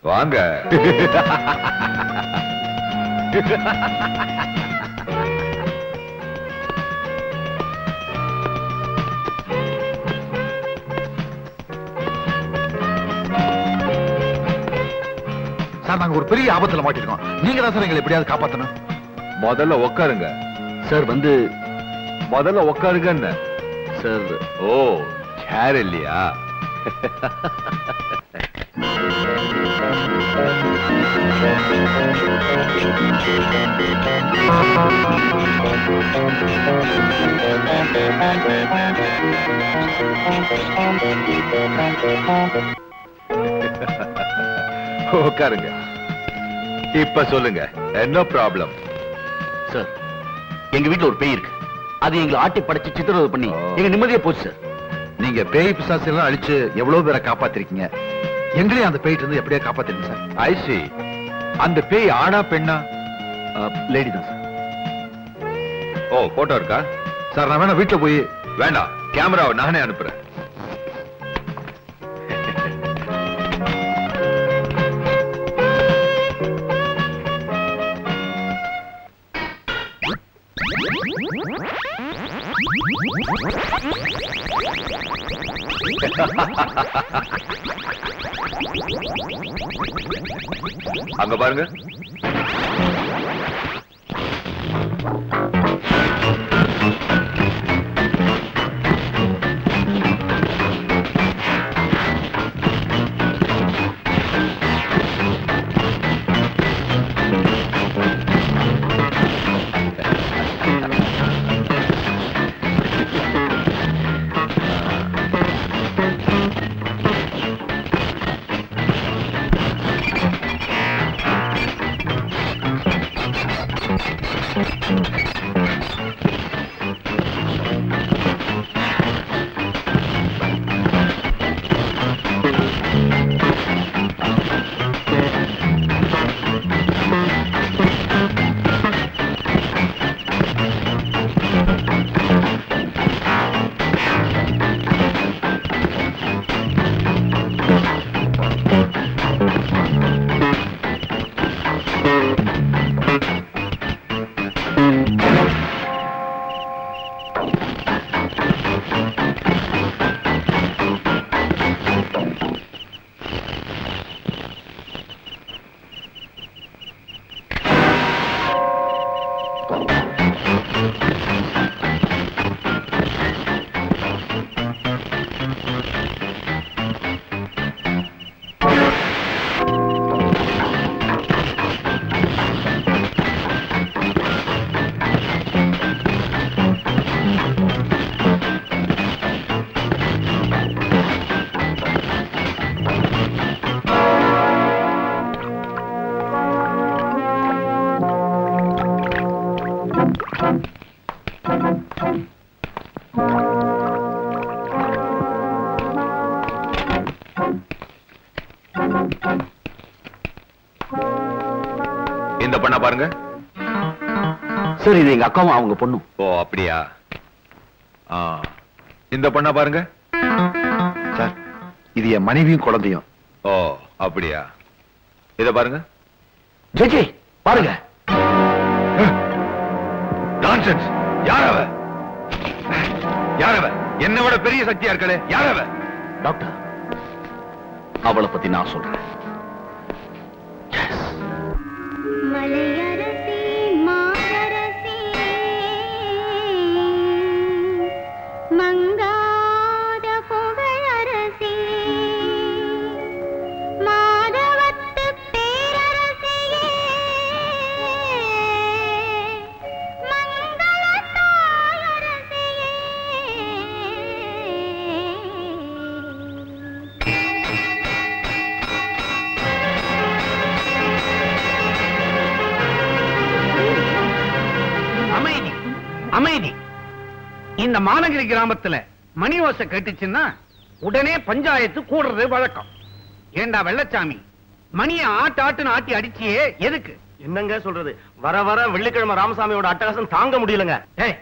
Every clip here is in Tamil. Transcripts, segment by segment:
வாங்க. சார், நாங்க ஒரு பெரிய ஆபத்துல மாட்டிருக்கோம். நீங்க தான் சார் எங்களை எப்படியாவது காப்பாத்தணும். முதல்ல உட்காருங்க சார். முதல்ல உட்காருங்க சார். ஓ, சேர் இல்லையா? உட்காருங்க. இப்ப சொல்லுங்க, என்ன ப்ராப்ளம்? சார், எங்க வீட்டுல ஒரு பேய் இருக்கு. அது எங்களை ஆட்டி படைச்சு சித்திரவதை பண்ணி எங்க நிம்மதியா போச்சு சார். நீங்க பேய் பிசாசு எல்லாம் அழிச்சு எவ்வளவு பேரை காப்பாத்திருக்கீங்க. எங்களையும் அந்த பேயிட்டு இருந்து எப்படியா காப்பாத்திருங்க சார். ஐசி, அந்த பேய் ஆனா பெண்ணா? லேடி தான் சார். ஓ, போட்டோ இருக்கா? சார், நான் வேணா வீட்டுல போய். வேண்டாம், கேமராவை நானே அனுப்புறேன். அங்க பாருங்க. இந்த பண்ண பாருங்க சார். இது எங்க அக்காவும் அவங்க பொண்ணும். ஓ, அப்படியா? இந்த பண்ண பாருங்க சார், இது என் மனைவியும் குழந்தையும். ஓ, அப்படியா? இத பாருங்க. ஜெஜே, பாருங்க. நான்சென்ஸ். யாரவ? யாரவ? என்னை விட பெரிய சக்தியா இருக்கலே, யாரவ? டாக்டர், அவளை பத்தி நான் சொல்றேன். மலையரசி மாதரசி மங்காத புகழரசி மாதவத்து பேரரசியே மங்கள தாயரசியே. அமைதி, அமைதி. இந்த மாநகரி கிராமத்துல மணி ஓசை கேட்டுச்சுன்னா உடனே பஞ்சாயத்து கூடுறது வழக்கம். ஏண்டா வெள்ளச்சாமி, மணியை ஆட்டுன்னு ஆட்டி அடிச்சியே எதுக்கு? என்னங்க சொல்றது? வர வர வெள்ளிக்கிழமை ராமசாமியோட அட்டகாசம் தாங்க முடியலங்க. ஏய்,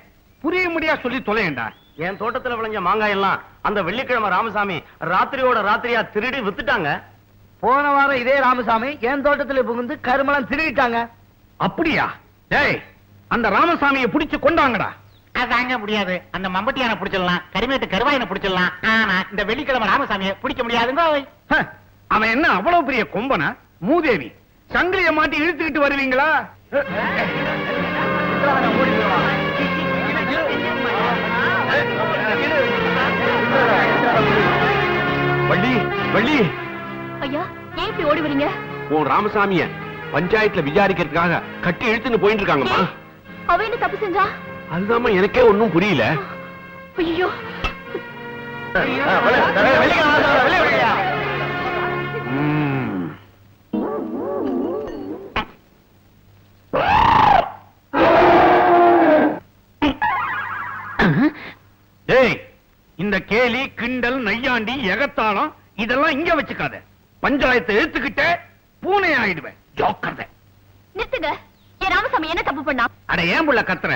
புரிய முடியா சொல்லி தொலையண்டா. என் தோட்டத்துல விளைஞ்ச மாங்காய் எல்லாம் அந்த வெள்ளிக்கிழமை ராமசாமி ராத்திரியோட ராத்திரியா திருடி வித்துட்டாங்க. போன வாரம் இதே ராமசாமி என் தோட்டத்துல புகுந்து கருமெல்லாம் திருடிட்டாங்க. அப்படியா? டேய், அந்த ராமசாமியை பிடிச்சு கொண்டாங்கடா. அதாங்க முடியாது. அந்த மம்பட்டியான பிடிச்சிடலாம், கரிமேட்டு கருவாயனை பிடிச்சிடலாம். ஆனா இந்த வெள்ளிக்கிழமை ராமசாமியை பிடிக்க முடியாதுங்க. ஹ, அவன் என்ன அவ்வளவு பெரிய கொம்பனா? மூதேவி, சங்கிலிய மாட்டி இழுத்துக்கிட்டு வருவீங்களா? வள்ளி, வள்ளி, ஐயா, ஏன் இப்படி ஓடி வரீங்க? உன் ராமசாமிய பஞ்சாயத்துல விசாரிக்கிறதுக்காக கட்டி இழுத்துன்னு போயிட்டு இருக்காங்கம்மா. அவ என்ன தப்பு செஞ்சா? அதுதாம்மா எனக்கே ஒன்னும் புரியல. ஐயோ, டேய், இந்த கேலி, கிண்டல், நையாண்டி, எகத்தாளம் இதெல்லாம் இங்க வச்சுக்காத. பஞ்சாயத்தை எடுத்துக்கிட்ட பூனை ஆயிடுவேன். ஜோக்கர்த. நிறுத்துங்க. என் ராமசாமி என்ன தப்பு பண்ணா? அட ஏன் புள்ள கத்துற?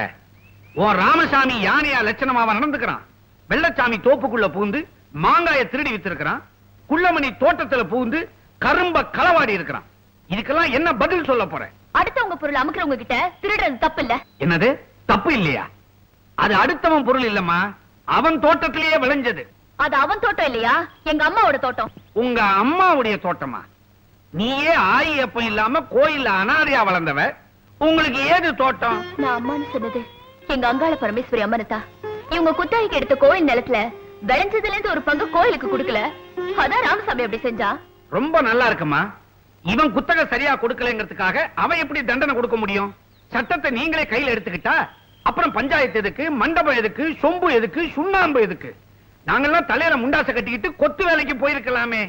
உன் ராமசாமி யானையா லட்சணமாவா நடந்துக்கிறான். வெள்ளச்சாமி தோப்புக்குள்ள பூந்து மாங்காய திருடி வித்திருக்கிறான். குள்ளமணி தோட்டத்துல பூந்து கரும்ப களவாடி இருக்கிறான். இதுக்கெல்லாம் என்ன பதில் சொல்ல போற? அடுத்தவங்க பொருள் அமுக்குறவங்க கிட்ட திருடுறது தப்பு இல்ல. என்னது தப்பு இல்லையா? அது அடுத்தவன் பொருள் இல்லம்மா, அவன் தோட்டத்திலேயே விளைஞ்சது. அது அவன் தோட்டம் இல்லையா? எங்க அம்மாவோட தோட்டம். உங்க அம்மாவுடைய தோட்டமா? நீயே ஆயி அப்பம் இல்லாம கோயில்ல அனாதையா வளர்ந்தவ, உங்களுக்கு ஏது தோட்டம்? நான் அம்மான்னு சொன்னது எங்க அங்காள பரமேஸ்வரி அம்மனத்தா. இவங்க குத்தகைக்கு எடுத்த கோயில் நிலத்துல விளைஞ்சதுல இருந்து ஒரு பங்கு கோயிலுக்கு கொடுக்கல. அதான் ராமசாமி அப்படி செஞ்சா. ரொம்ப நல்லா இருக்குமா. இவன் குத்தகை சரியா கொடுக்கலங்கிறதுக்காக அவன் எப்படி தண்டனை கொடுக்க முடியும்? சட்டத்தை நீங்களே கையில எடுத்துக்கிட்டா அப்புறம் பஞ்சாயத்து எதுக்கு, மண்டபம் எதுக்கு, சொம்பு எதுக்கு, சுண்ணாம்பு எதுக்கு? நாங்கெல்லாம் தலையில முண்டாசை கட்டிக்கிட்டு கொத்து வேலைக்கு போயிருக்கலாமே.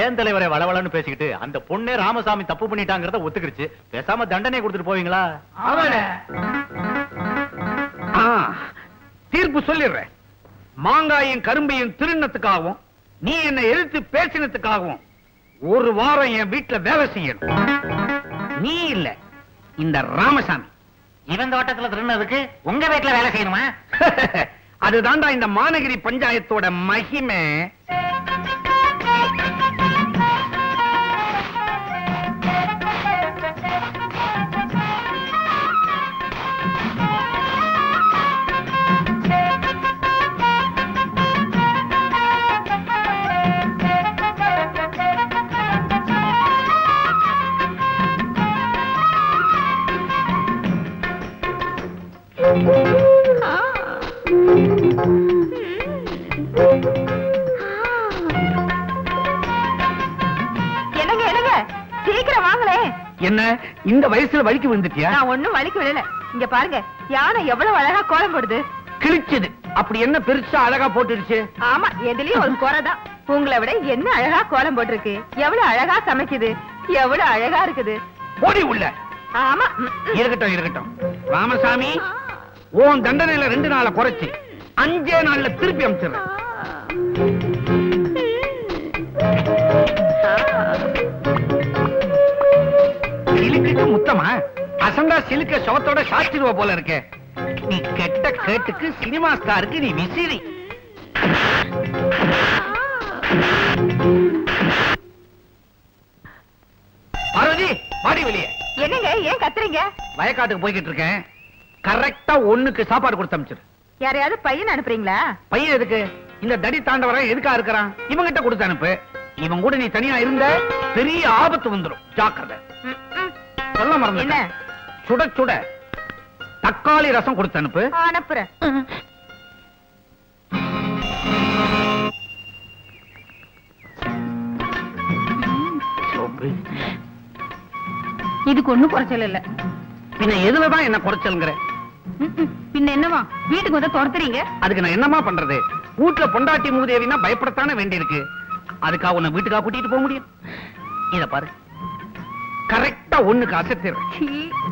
ஏன் தலைவரை வளவளன்னு பேசிக்கிட்டு அந்த பொண்ணே ராமசாமி தப்பு பண்ணிட்டாங்கறத ஒத்துக்கிடுச்சு. பேசாம தண்டனை கொடுத்துட்டு போவீங்களா? தீர்ப்பு சொல்லிடுறேன். மாங்காயும் கரும்பையும் திருநத்துக்காகவும் நீ என்னை எதிர்த்து பேசினதுக்காகவும் ஒரு வாரம் என் வீட்டுல வேலை செய்யணும். நீ இல்ல, இந்த ராமசாமி. இவன் தோட்டத்துல திருடினதுக்கு உங்க வீட்டுல வேலை செய்யணுமா? அதுதான்டா இந்த மாநகரி பஞ்சாயத்தோட மகிமை. என்னங்க என்னங்க சீக்கிரம் வாங்களே. என்ன இந்த வயசுல வலிக்கு விழுந்துட்டியா? நான் ஒண்ணும் வலிக்கு விழல. இங்க பாருங்க, யானை எவ்வளவு அழகா கோலம் போடுது. கிழிச்சது. அப்படி என்ன பெருசா அழகா போட்டுருச்சு? ஆமா, எதுலயும் ஒரு குறைதான். உங்களை விட என்ன அழகா கோலம் போட்டிருக்கு. எவ்வளவு அழகா சமைக்குது, எவ்வளவு அழகா இருக்குது. போடி உள்ள. ஆமா. இருக்கட்டும் இருக்கட்டும். ராமசாமி, உன் தண்டனையில 2 நாளை குறைச்சு 5 நாள்ல திருப்பி அனுப்பிச்சிடுறேன். சிலுக்கு முத்தமா? அசந்தா சிலுக்க சவத்தோட சாச்சிருவா போல இருக்க. நீ கெட்ட கேட்டுக்கு சினிமா ஸ்டாருக்கு நீ விசிறி. பார்வதி, பாடி வெளியே. என்னங்க ஏன் கத்துறீங்க? வயக்காட்டுக்கு போய்கிட்டு இருக்கேன். கரெக்டா 1க்கு சாப்பாடு கொடுத்து அனுப்பிச்சிரு. யாரையாவது பையன் அனுப்புறீங்களா? பையன் எதுக்கு? இந்த தடி தாண்டவர எதுக்கா இருக்கிறான்? இவங்கிட்ட கொடுத்து அனுப்பு. இவன் கூட நீ தனியா இருந்த பெரிய ஆபத்து வந்துடும். ஜாக்கிரதை. சொல்ல மறந்து என்ன? சுட சுட தக்காளி ரசம் கொடுத்து அனுப்பு. அனுப்புறேன். இதுக்கு ஒண்ணும் குறைச்சல் இல்ல. பின்ன எதுலதான் என்ன குறைச்சல்ங்கிற? பின்ன என்னவா வீட்டுக்கு வந்து துரத்துறீங்க? அதுக்கு நான் என்னமா பண்றது? வீட்டுல பொண்டாட்டி மூதேவினா பயப்படத்தானே வேண்டி இருக்கு. அதுக்காக உன்னை வீட்டுக்கா கூட்டிட்டு போக முடியும்? இத பாரு, கரெக்டா 1க்கு அசத்திடுறேன்.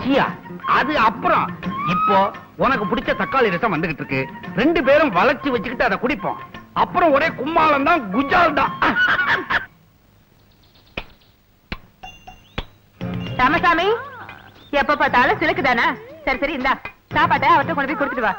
ஜியா, அது அப்புறம். இப்போ உனக்கு பிடிச்ச தக்காளி ரசம் வந்துகிட்டு இருக்கு. 2 பேரும் வளைச்சு வச்சுக்கிட்டு அதை குடிப்போம். அப்புறம் ஒரே கும்மாளம் தான், குஜால் தான். ராமசாமி, எப்ப பார்த்தாலும் சிலுக்குதானா? சரி சரி, இந்தா சாப்பாட்டை அவர்கிட்ட கொண்டு போய் கொடுத்துட்டு வா.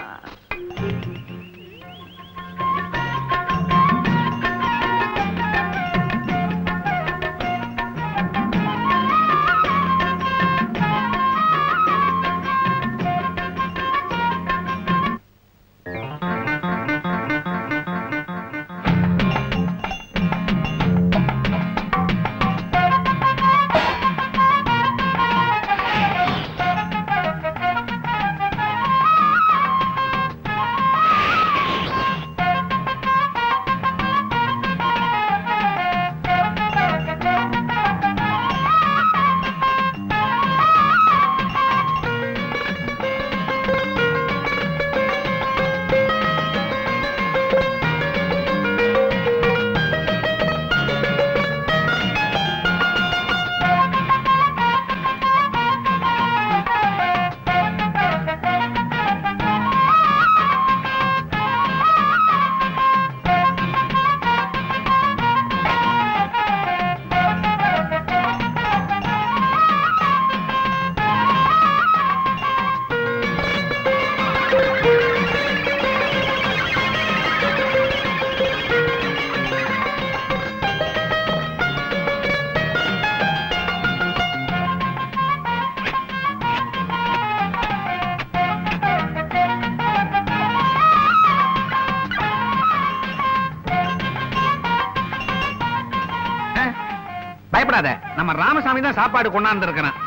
நம்ம ராமசாமி தான் சாப்பாடு கொண்டாந்து இருக்கிறான்.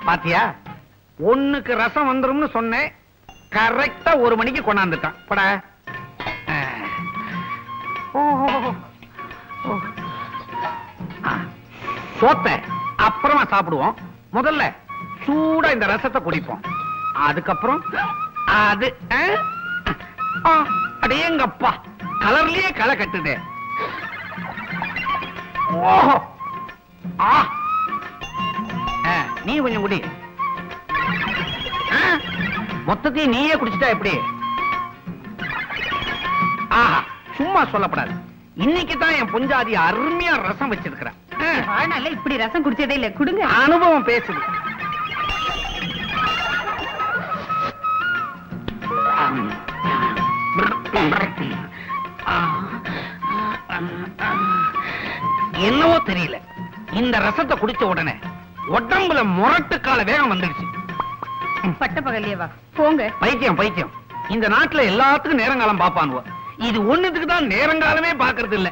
பாத்தியா, ஒண்ணுக்கு ரசம் வந்துரும்னு சொன்னேன், கரெக்டா 1 மணிக்கு கொண்டாந்துட்டான். பட சோத்த அப்புறமா சாப்பிடுவோம். முதல்ல சூடா இந்த ரசத்தை குடிப்போம். அதுக்கப்புறம் அது அடேங்கப்பா, கலர்லயே களை கட்டுதே. ஓஹோ, நீ கொஞ்சம் குடி. மொத்தத்தையும் நீயே குடிச்சிட்டா எப்படி? ஆஹா, சும்மா சொல்லப்படாது. இன்னைக்கு தான் என் பொஞ்சாதி அருமையா ரசம் வச்சிருக்கிறேன். இப்படி ரசம் குடிச்சதே இல்ல, குடுங்க. அனுபவம் பேசுது. என்னவோ தெரியல, இந்த ரசத்தை குடிச்ச உடனே உடம்புல முரட்டுக்கால வேகம் வந்துடுச்சு. பட்ட பகல்லையே வா போங்க. பைத்தியம் பைத்தியம். இந்த நாட்டுல எல்லாத்துக்கும் நேரங்காலம் பாப்பானுவ, இது ஒண்ணுத்துக்கு தான் நேரங்காலமே பாக்குறது இல்ல.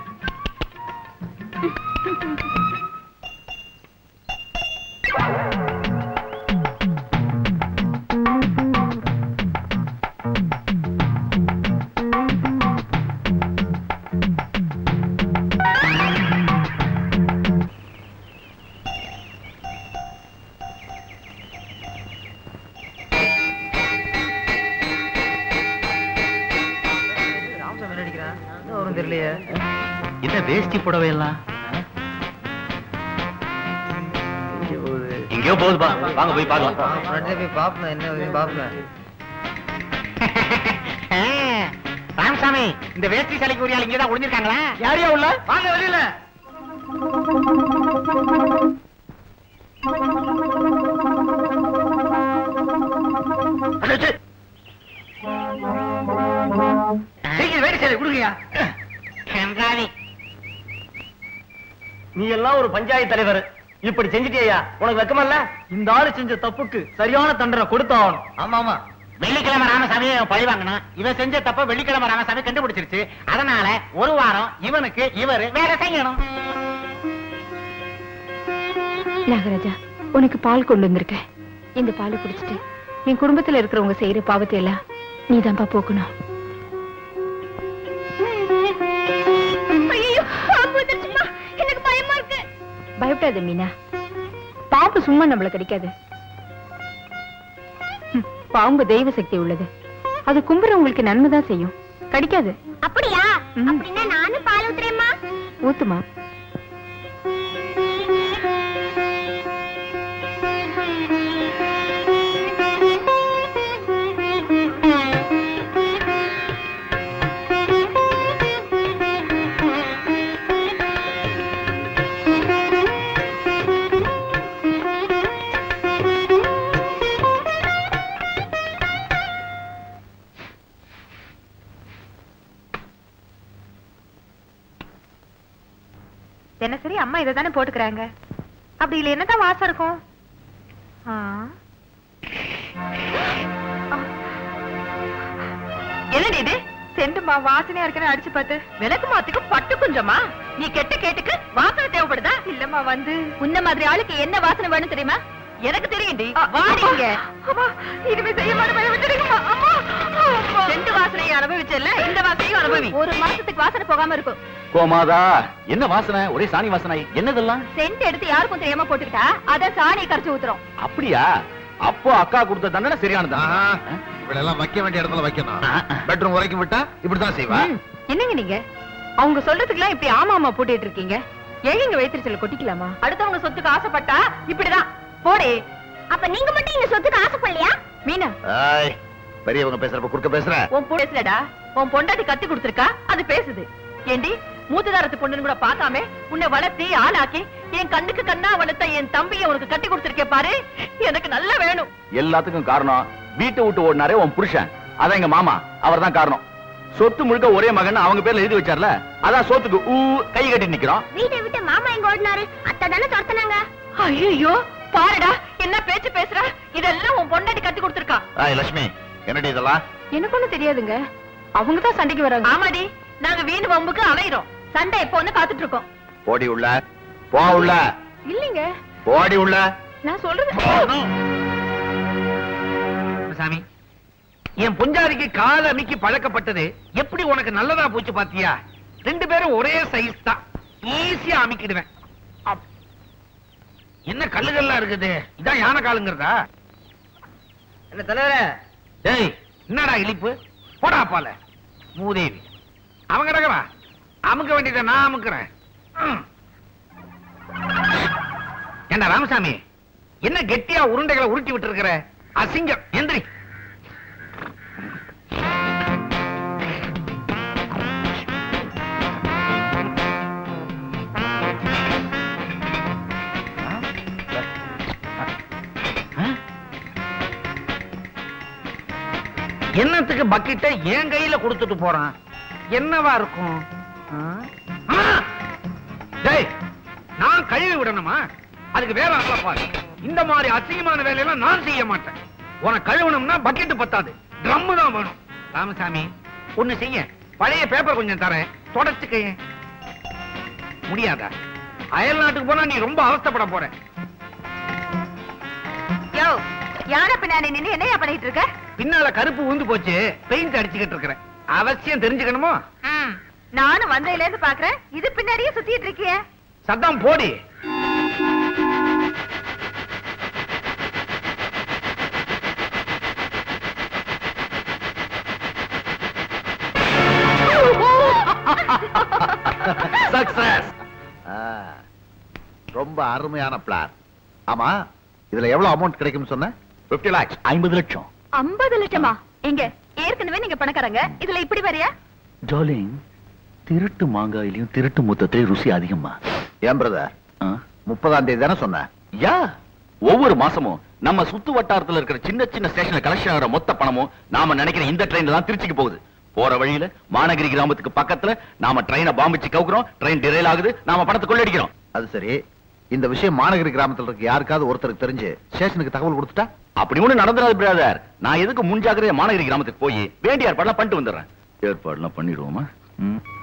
என்ன வேஷ்டி புடவை எல்லாம் எங்கேயோ போகுதுப்பா, வாங்க போய் பார்க்கலாம். ராமசாமி, இந்த வேஷ்டி சிலைக்கு ஒரு ஆள் இங்கதான் ஒளிஞ்சிருக்காங்களா? யாரையா உள்ள? வாங்க வெளியில. வேடி சேலை கொடுங்கயா. நீ எல்லாம் ஒரு பஞ்சாயத்து தலைவர், இப்படி செஞ்சிட்டியா? உனக்கு வெக்கமல்ல? இந்த ஆளு செஞ்ச தப்புக்கு சரியான தண்டனை கொடுத்தாகணும். ஆமா ஆமா, வெள்ளிக்கிழமை ராமசாமி பழி வாங்கணும். இவன் செஞ்ச தப்ப வெள்ளிக்கிழமை ராமசாமி கண்டுபிடிச்சிருச்சு. அதனால 1 வாரம் இவனுக்கு இவரு வேலை செய்யணும். நாகராஜா, உனக்கு பால் கொண்டு வந்திருக்கேன். இந்த பாலை குடிச்சிட்டு என் குடும்பத்துல இருக்கிறவங்க செய்யற பாவத்தை எல்லாம் நீதான்பா போக்கணும். பயப்படாத மீனா, பாம்பு சும்மா நம்மள கடிக்காது. பாம்பு தெய்வ சக்தி உள்ளது, அது கும்புறவங்களுக்கு நன்மைதான் செய்யும், கடிக்காது. அப்படியா? அப்படின்னா நானும் பால் ஊத்துறேம்மா. ஊத்துமா. தினசரி அம்மா இதை தானே போட்டுக்கிறாங்க, அப்படி இல்ல என்னதான் வாசம் இருக்கும்? என்னடி இது? செண்டுமா வாசனையா இருக்குன்னு அடிச்சு பார்த்து. விளக்கு மாத்துக்கு பட்டு குஞ்சமா? நீ கெட்ட கேட்டுக்கு வாசனை தேவைப்படுதா? இல்லம்மா, வந்து உன்ன மாதிரி ஆளுக்கு என்ன வாசனை வேணும் தெரியுமா? எனக்கு தெரியும்டி. வாடிங்க. இனிமே செய்ய மாட்டேன். செண்டு வாசனையை அனுபவிச்சல, இந்த வாசனையும் அனுபவி. 1 மாசத்துக்கு வாசனை போகாம இருக்கும். கோமாதா, என்ன வாசனை? ஒரே சாணி வாசனை. என்னதெல்லாம்? சென்ட் எடுத்து யாருக்கும் தெரியாம போட்டுக்கிட்டா அத சாணியை கரைச்சு ஊத்துறோம். அப்படியா? அப்போ அக்கா கொடுத்த தண்டனை சரியானதா? இவளெல்லாம் வைக்க வேண்டிய இடத்துல வைக்கணும். பெட்ரூம் வரைக்கும் விட்டா இப்படிதான் செய்வா. என்னங்க நீங்க அவங்க சொல்றதுக்குலாம் இப்படி ஆமா ஆமா போட்டுட்டு இருக்கீங்க? ஏங்க வைத்திருச்சல கொட்டிக்கலாமா? அடுத்தவங்க சொத்துக்கு ஆசைப்பட்டா இப்படிதான் போடே. அப்ப நீங்க மட்டும் இந்த சொத்துக்கு ஆசைப்படலையா? மீனா, பெரியவங்க பேசுறப்ப குறுக்க பேசுற. உன் பேசலடா, உன் பொண்டாட்டி கத்து கொடுத்திருக்கா, அது பேசுது. ஏண்டி, மூத்ததாரத்து பொண்ணுன்னு கூட பார்க்காம உன்னை வளர்த்தி ஆளாக்கி என் கண்ணுக்கு கண்ணா வளர்த்த என் தம்பியை உனக்கு கட்டி கொடுத்திருக்கே பாரு, எனக்கு நல்லா வேணும். எல்லாத்துக்கும் காரணம் வீட்டை விட்டு ஓடினாரே உன் புருஷன், அதான் எங்க மாமா, அவர் தான் காரணம். சொத்து முழுக்க ஒரே மகன் அவங்க பேர்ல எழுதி வச்சார்ல, அதான் சொத்துக்கு கை கட்டி நிக்கிறோம். வீட்டை விட்டு மாமா எங்க ஓடினாரு, அத்தை தானே துரத்துனாங்க. ஐயோ பாருடா, என்ன பேச்சு பேசுற? இதெல்லாம் உன் பொண்டாட்டி கட்டி கொடுத்திருக்கா. லட்சுமி, என்னடி இதெல்லாம்? எனக்கு ஒண்ணு தெரியாதுங்க, அவங்க தான் சண்டைக்கு வராங்க. ஆமாடி, நாங்க வீண் வம்புக்கு அலையிறோம், சண்டை எப்போ வந்து காத்துட்டு இருக்கோம். போடி உள்ள, போ உள்ள. இல்லீங்க. ஓடி உள்ள. நான் சொல்றது சாமி, என் பொஞ்சாதிக்கு கால அன்னைக்கு பழக்கப்பட்டது எப்படி உனக்கு நல்லதா போச்சு பாத்தியா? 2 பேரும் ஒரே சைஸ் தான், ஈஸியா அமைக்கிடுவேன். என்ன கல்லுகள்லாம் இருக்குது? இதான் யானை காலுங்கிறதா? என்ன தலைவரே? டேய், என்னடா இழிப்பு? போடா பால மூதேவி. அவங்க ரகவா அமுக்க வேண்டியதை நான் அமுக்குறேன். ஏண்டா ராமசாமி, என்ன கெட்டியா உருண்டைகளை உருட்டி விட்டு இருக்கிற? அசிங்கம், எந்திரி. என்னத்துக்கு பக்கெட்டை என் கையில கொடுத்துட்டு போறான்? என்னவா இருக்கும்? டேய், நான் கழுவி விடணுமா? அதுக்கு வேற ஆளை பாரு. இந்த மாதிரி அசிங்கமான வேலையெல்லாம் நான் செய்ய மாட்டேன். உனக்கு கழுவணும்னா பக்கெட் பத்தாது, ட்ரம் தான் வேணும். ராமசாமி, ஒண்ணு செய்ய, பழைய பேப்பர் கொஞ்சம் தரேன், தொடச்சுக்க. முடியாதா? அயல் நாட்டுக்கு போனா நீ ரொம்ப அவஸ்தைப்பட போற. யோ, யார பின்னாடி நின்னு என்னையா பண்ணிட்டு இருக்க? பின்னால கருப்பு ஊந்து போச்சு, பெயிண்ட் அடிச்சுக்கிட்டு இருக்கிறேன். அவசியம் தெரிஞ்சுக்கணுமோ? நானும் வந்தையில இருந்து பாக்குறேன், இது பின்னாடியே சுத்திட்டு இருக்கிய. சத்தம் போடி. சக்சஸ். ரொம்ப அருமையான பிளான். ஆமா, இதுல எவ்வளவு அமௌண்ட் கிடைக்கும் சொன்ன? 50 lakhs, 50 லட்சம். 50 லட்சமா? எங்க ஏற்கனவே நீங்க பணக்காரங்க, இதுல இப்படி வரையா? டார்லிங், திருட்டு மாங்காயிலையும் திருட்டு முத்தத்திலையும் ருசி அதிகமா. ஏன் பிரதர், 30ஆம் தேதி தானே சொன்ன? யா, ஒவ்வொரு மாசமும் நம்ம சுத்து வட்டாரத்துல இருக்கிற சின்ன சின்ன ஸ்டேஷன்ல கலெக்ஷன் ஆகிற மொத்த பணமும் நாம நினைக்கிற இந்த ட்ரெயின்ல தான் திருச்சிக்கு போகுது. போற வழியில மாநகரி கிராமத்துக்கு பக்கத்துல நாம ட்ரெயினை பாம்பிச்சு கவுக்குறோம், ட்ரெயின் டிரைல் ஆகுது, நாம பணத்தை கொள்ளடிக்கிறோம். அது சரி, இந்த விஷயம் மாநகரி கிராமத்துல இருக்க யாருக்காவது ஒருத்தருக்கு தெரிஞ்சு ஸ்டேஷனுக்கு தகவல் கொடுத்துட்டா? அப்படி ஒண்ணு நடந்துடாது பிரதர். நான் எதுக்கு முன்ஜாக்கிரதையா மாநகரி கிராமத்துக்கு போய் வேண்டிய ஏற்பாடுலாம் பண்ணிட்டு வந்துடுறேன். ஏற்பாடுலாம் பண்ணிடுவோமா? Thank you.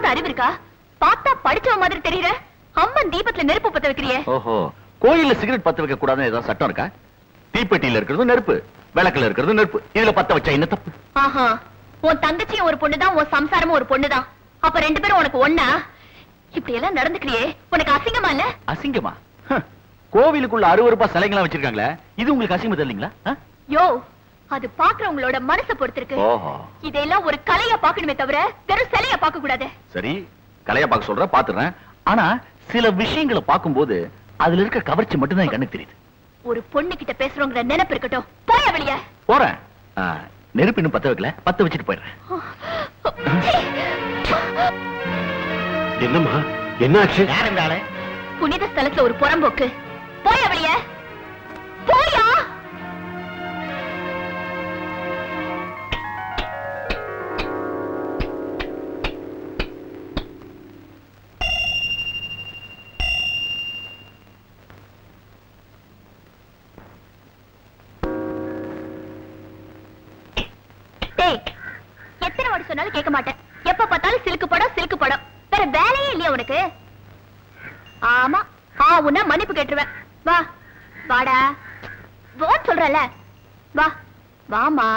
கொஞ்சம் அறிவு இருக்கா? பார்த்தா படிச்சவ மாதிரி தெரியற. அம்மன் தீபத்துல நெருப்பு பத்த வைக்கிறியே. ஓஹோ, கோயில்ல சிகரெட் பத்த வைக்க கூடாதுன்னு ஏதாவது சட்டம் இருக்கா? தீப்பெட்டியில இருக்கிறது நெருப்பு, விளக்குல இருக்கிறது நெருப்பு, இதுல பத்த வச்சா என்ன தப்பு? ஆஹா, உன் தங்கச்சியும் ஒரு பொண்ணுதான், உன் சம்சாரமும் ஒரு பொண்ணுதான். அப்ப ரெண்டு பேரும் உனக்கு ஒண்ணா? இப்படி எல்லாம் நடந்துக்கிறியே, உனக்கு அசிங்கமா இல்ல? அசிங்கமா? கோவிலுக்குள்ள அருவருப்பா சிலைங்களா வச்சிருக்காங்களே, இது உங்களுக்கு அசிங்கமா தெரியலீங்களா? யோ, அது பாக்குறவங்களோட மனசை பொறுத்திருக்கு. ஓஹோ, இதெல்லாம் ஒரு கலையா பாக்கணுமே தவிர வெறும் சிலையா பார்க்க கூடாது. சரி, கலையா பார்க்க சொல்ற, பாத்துறேன். ஆனா சில விஷயங்களை பார்க்கும்போது அதுல இருக்க கவர்ச்சி மட்டும்தான் என் கண்ணுக்கு தெரியுது. ஒரு பொண்ணு கிட்ட பேசுறோங்கிற நினைப்பு இருக்கட்டும். போய வெளிய. போறேன். நெருப்பு இன்னும் பத்த வைக்கல, பத்த வச்சுட்டு போயிடுறேன். என்னம்மா, என்னாச்சு? யாருந்தாலே புனித ஸ்தலத்துல ஒரு புறம்போக்கு. போய வெளிய. போயா. எத்தனை வாட்டி சொன்னாலும் கேட்க மாட்டேன். எப்ப பார்த்தாலும் சிலுக்கு படம் வேற வேலையே இல்லையா உனக்கு? ஆமா, உன்ன மன்னிப்பு கேட்டுருவேன். வா வாடா, வான்னு சொல்றல. வா வாமா.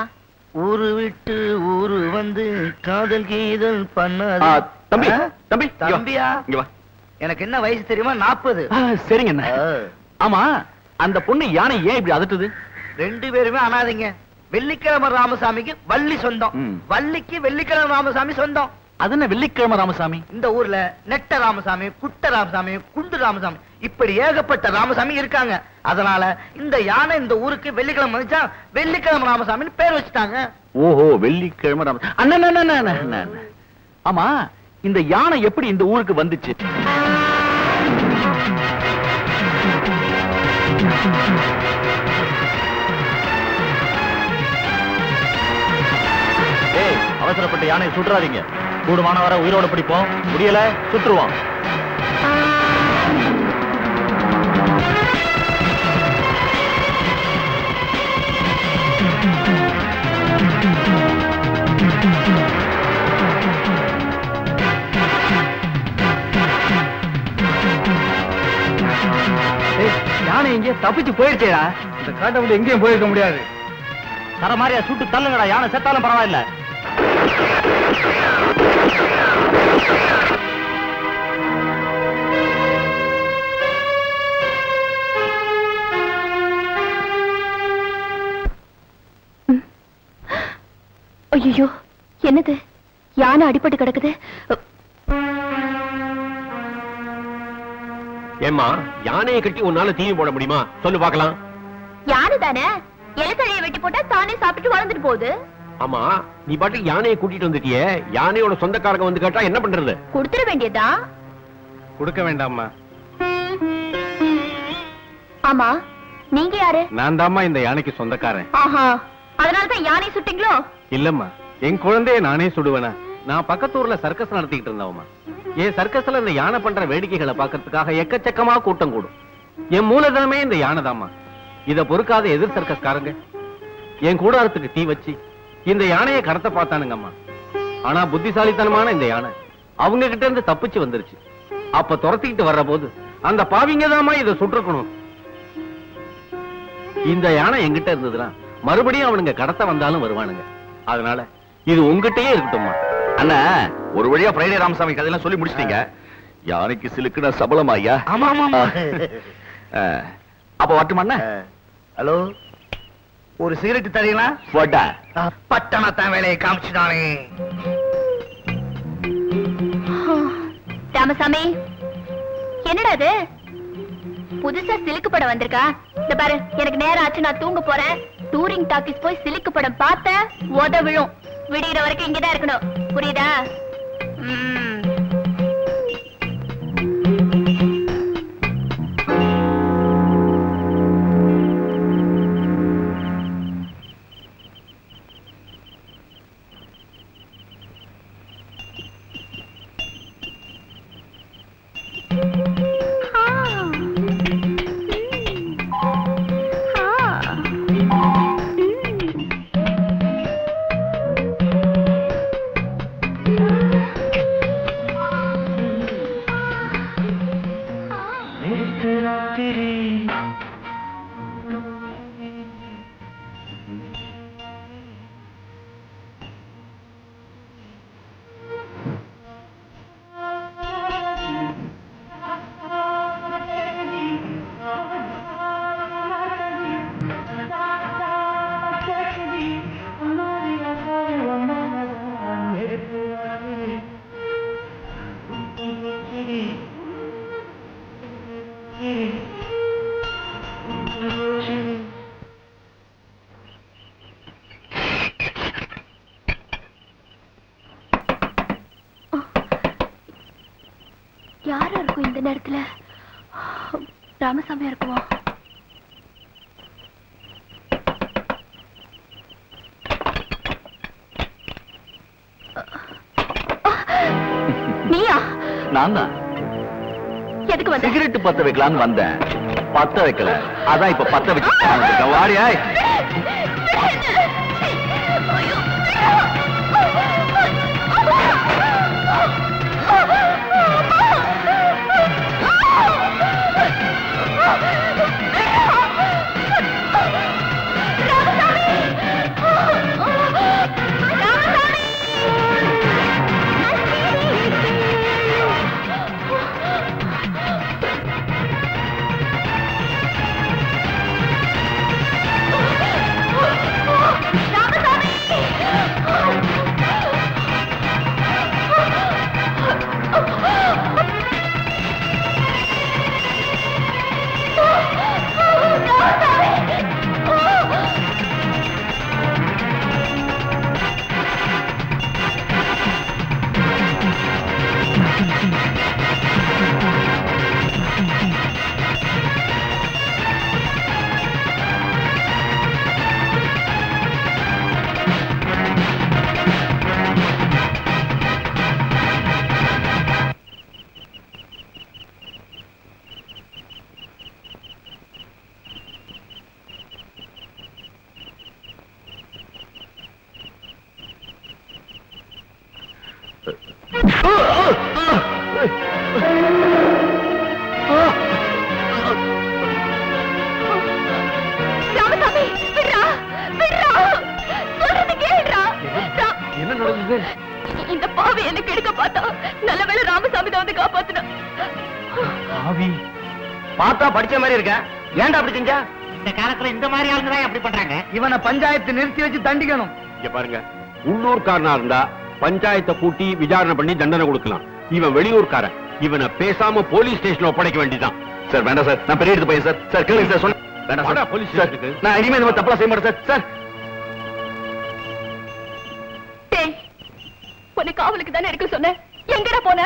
ஊரு விட்டு ஊரு வந்து காதல் கீதல் பண்ணாத. தம்பி, தம்பி, தம்பியா? இங்க வா. எனக்கு என்ன வயசு தெரியுமா? 40. சரிங்க அண்ணா. ஆமா, அந்த பொண்ணு யானை ஏன் இப்படி அதட்டுது? ரெண்டு பேருமே அனாதைங்க. வெள்ளிக்கிழமை ராமசாமிக்கு வள்ளி சொந்தம், வள்ளிக்கு வெள்ளிக்கிழமை ராமசாமி சொந்தம். அது என்ன வெள்ளிக்கிழமை ராமசாமி? இந்த ஊர்ல நெட்ட ராமசாமி, குட்ட ராமசாமி, குண்டு ராமசாமி, இப்படி ஏகப்பட்ட ராமசாமி இருக்காங்க. அதனால இந்த யானை இந்த ஊருக்கு வெள்ளிக்கிழமை வந்துச்சா வெள்ளிக்கிழமை ராமசாமின்னு பேர் வச்சுட்டாங்க. ஓஹோ, வெள்ளிக்கிழமை ராம. அண்ணா, ஆமா, இந்த யானை எப்படி இந்த ஊருக்கு வந்துச்சு? அவசரப்பட்ட யானையை சுட்டுறாதீங்க. கூடுமான வர உயிரோட பிடிப்போம், முடியல சுட்டுருவோம். யானை எங்கே தப்பிச்சு போயிடுச்சேடா. இந்த காட்டை விட்டு எங்கேயும் போயிருக்க முடியாது. தர மாதிரியா சுட்டு தள்ளுங்கடா, யானை செத்தாலும் பரவாயில்ல. ஐயோ, என்னது? யானை அடிபட்டு கிடக்குது. ஏம்மா, யானையை கட்டி உன்னால தீனி போட முடியுமா? சொல்லு பாக்கலாம். யானை தானே, இலத்தழையை வெட்டி போட்டா தானே சாப்பிட்டு வளர்ந்துட்டு போகுது. ஆமா, நீ பாட்டுக்கு யானையை கூட்டிட்டு வந்துட்டியே, யானையோட சொந்தக்காரங்க வந்து கேட்டா என்ன பண்றது? கொடுத்துட வேண்டியதுதான். கொடுக்க வேண்டாமா? ஆமா, நீங்க யாரு? நான் தாம்மா இந்த யானைக்கு சொந்தக்காரன். ஆஹா, அதனாலதான் யானை சுட்டீங்களோ? இல்லம்மா, என் குழந்தைய நானே சுடுவேனா? நான் பக்கத்தூர்ல சர்க்கஸ் நடத்திக்கிட்டு இருந்தவமா. என் சர்க்கஸ்ல இந்த யானை பண்ற வேடிக்கைகளை பாக்கிறதுக்காக எக்கச்சக்கமா கூட்டம் கூடும். என் மூலதனமே இந்த யானை தாமா. இத பொறுக்காத எதிர் சர்க்கஸ்காரங்க என் கூடாரத்துக்கு தீ வச்சு இந்த யானையை கடத்த பார்த்தானுங்கம்மா. ஆனா புத்திசாலித்தனமான இந்த யானை அவங்க கிட்ட இருந்து தப்பிச்சு வந்துருச்சு. அப்ப துரத்திக்கிட்டு வர்ற போது அந்த பாவிங்க தாமா இதை சுட்டிருக்கணும். இந்த யானை எங்கிட்ட இருந்ததுன்னா மறுபடியும் அவனுங்க கடத்த வந்தாலும் வருவானுங்க. அதனால இது உங்ககிட்டயே இருக்கட்டும்மா. அண்ணா, ஒரு வழியா ஃப்ரைடே ராமசாமி கதையெல்லாம் சொல்லி முடிச்சிட்டீங்க. யானைக்கு சிலுக்குனா சபலம் ஐயா. ஆமா ஆமா. அப்ப வரட்டுமா? ஹலோ, ஒரு சிகரெட் தரீங்களா? போட்டா பட்டணத்தான் வேலையை காமிச்சுட்டானே. ராமசாமி, என்னடா இது? புதுசா சிலுக்கு படம் வந்திருக்கா? இந்த பாரு, எனக்கு நேரம் ஆச்சு, நான் தூங்க போறேன். டூரிங் டாக்கீஸ் போய் சிலுக்கு படம் பார்த்த உத விழும். விடுகிற வரைக்கும் இங்கதான் இருக்கணும், புரியுதா? யாரா இருக்கும் இந்த நேரத்துல? ராமசாமியா இருக்குமா? நீயா? நான் தான். எதுக்கு வந்த? சிகரெட் பத்த வைக்கலான்னு வந்தேன். பத்த வைக்கல. அதான் இப்ப பத்த வச்சு வாடியா. என்ன நடந்தது? இந்த பாவி என்ன கெடுக்க பார்த்தா நல்ல வேளை ராமசாமி தான் வந்து காப்பாத்தினா. ஆவி பார்த்தா படிச்ச மாதிரி இருக்க. ஏன்டா அப்படி செஞ்சா? இந்த காலத்துல இந்த மாதிரி ஆளுங்க தான் அப்படி பண்றாங்க. இவனை பஞ்சாயத்து நிறுத்தி வச்சு தண்டிக்கணும். இங்க பாருங்க, உள்ளூர்காரனா இருந்தா பஞ்சாயத்தை கூட்டி விசாரணை பண்ணி தண்டனை கொடுக்கலாம். இவன் வெளியூர்காரன். இவனை பேசாம போலீஸ் ஸ்டேஷன்ல ஒப்படைக்க வேண்டியதான். சார் வேண்டாம் சார், நான் பெரிய எடுத்து பையன் சார். சார் கேளுங்க சார், சொன்ன வேண்டாம் வாடா, சார். போலீஸ் சார், ஸ்டேஷனுக்கு. நான் இனிமே இந்த மாதிரி தப்பெல்லாம் செய்ய மாட்டேன் சார். சார் டேய், உன்னை காவலுக்கு தானே இருக்க சொன்னேன். எங்கடா போன?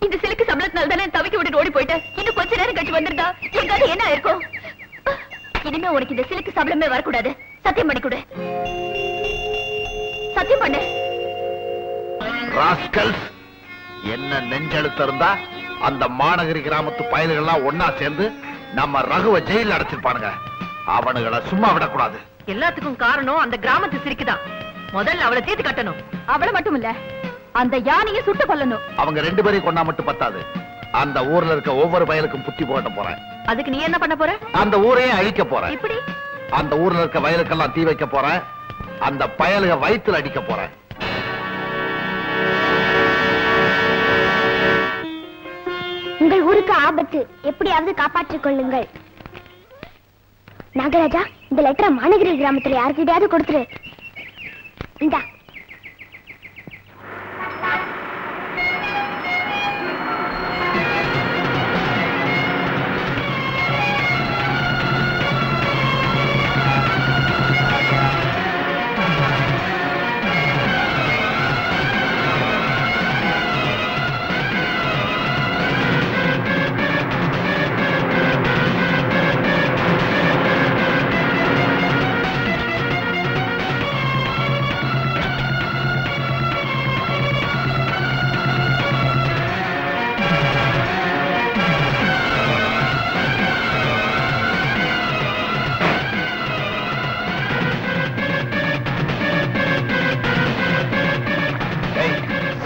இந்த சிலுக்கு சம்பளத்தினால தானே தவிக்க விட்டு ஓடி போயிட்டேன். இன்னும் கொஞ்ச நேரம் கழிச்சு வந்திருந்தா எங்காவது என்ன இருக்கும்? இனிமே உனக்கு இந்த சிலுக்கு சம்பளமே வரக்கூடாது. சத்தியம் பண்ணி கொடு. சத்தியம் பண்ணு. ராஸ்கல்ஸ், என்ன நெஞ்செழுத்து இருந்தா அந்த மாநகரி கிராமத்து பயல்கள்லாம் ஒன்னா சேர்ந்து நம்ம ரகுவ ஜெயில அடைச்சிருப்பானுங்க. அவனுங்களை சும்மா விடக்கூடாது. எல்லாத்துக்கும் காரணம் அந்த கிராமத்து சிரிக்குதான். முதல்ல அவளை தீர்த்து கட்டணும். அவளை மட்டும் இல்ல, அந்த யானையை சுட்டு கொல்லணும். அவங்க 2 பேரையும் கொண்டா மட்டும் பத்தாது. அந்த ஊர்ல இருக்க ஒவ்வொரு பயலுக்கும் புத்தி போட்ட போறேன். அதுக்கு நீ என்ன பண்ண போற? அந்த ஊரையும் அழிக்க போறேன். இப்படி அந்த ஊர்ல இருக்க வயலுக்கெல்லாம் தீ வைக்க போறேன். அந்த பயலுக வயித்துல அடிக்க போறேன். உங்கள் ஊருக்கு ஆபத்து, எப்படியாவது காப்பாற்றிக் கொள்ளுங்கள். நாகராஜா, இந்த லெட்டரை மாநகரி கிராமத்துல யாருக்கிட்டையாவது கொடுத்துரு. இந்தா.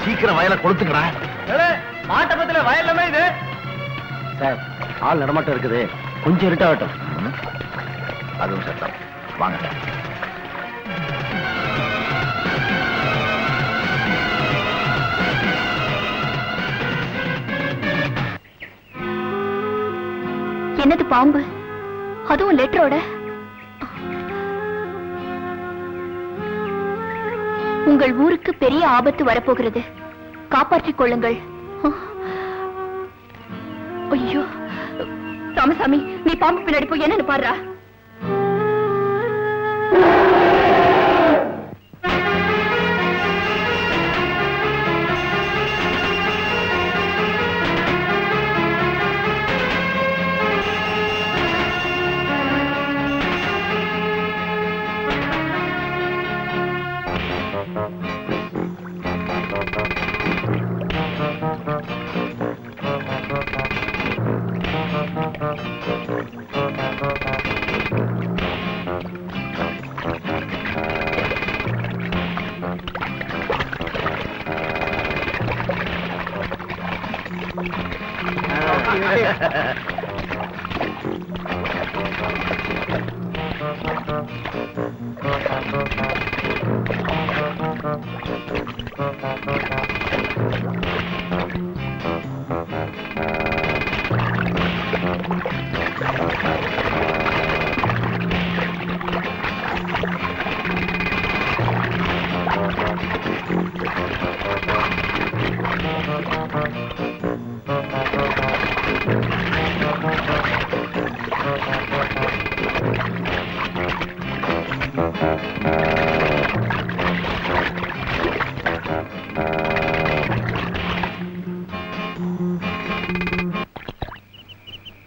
சீக்கிரம் வயலை கொளுத்துங்கடா. மாட்டப்பத்துல வயல்லமே இது. சார், ஆள் நடமாட்டம் இருக்குது. கொஞ்சம் இருட்டாகட்டும். அதுவும் சட்டம். வாங்க. என்னது பாம்பு? அதுவும் லெட்டரோட. உங்கள் ஊருக்கு பெரிய ஆபத்து வரப்போகிறது, காப்பாற்றிக் கொள்ளுங்கள். ஐயோ ராமசாமி, நீ பாம்பு பின்னாடி போய் என்னன்னு பாருடா.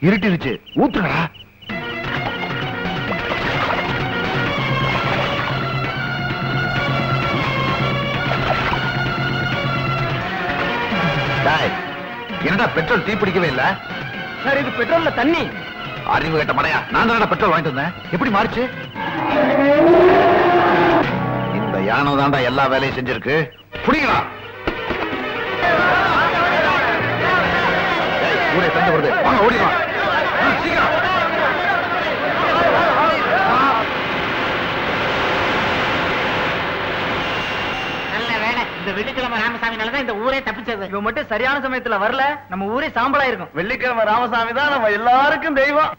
இருட்டிருச்சு, ஊத்துறா. என்னடா பெட்ரோல் தீ பிடிக்கவே இல்ல? சார் இது பெட்ரோல்ல தண்ணி. அறிவு கேட்ட மடையா, நான் தான் பெட்ரோல் வாங்கிட்டு வந்தேன். எப்படி மாறிச்சு? இந்த யானை தான்டா எல்லா வேலையும் செஞ்சிருக்கு. புடிங்களா? ஊரே தந்து வருது, வாங்க ஓடிடலாம். சீக்கிரம். நல்ல வேலை, இந்த வெள்ளிக்கிழமை ராமசாமினாலதான் இந்த ஊரே தப்பிச்சது. இவன் மட்டும் சரியான சமயத்துல வரல, நம்ம ஊரே சாம்பலா இருக்கும். வெள்ளிக்கிழமை ராமசாமி தான் நம்ம எல்லாருக்கும் தெய்வம்.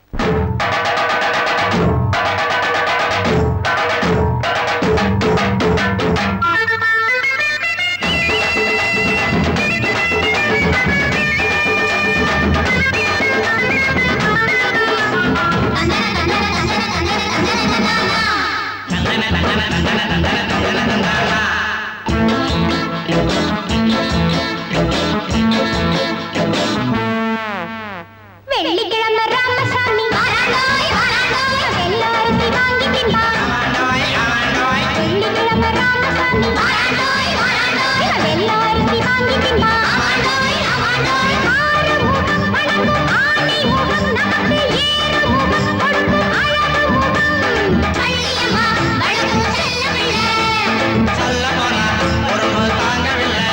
வெள்ளிக்கிழமை ராமசாமி எல்லாரும் வாங்கி தின்பா. வெள்ளிக்கிழமை ராமசாமி எல்லாரும் வாங்கி தின்பா. ஆறு முகம் வழங்கும் ஆனை முகம், நமக்கு ஏறு முகம் கொடுக்கும் அழகு முகம். பள்ளியம்மா வழங்கும் செல்லவில்லை, சொல்ல போனா ஒரு தாங்கவில்லை.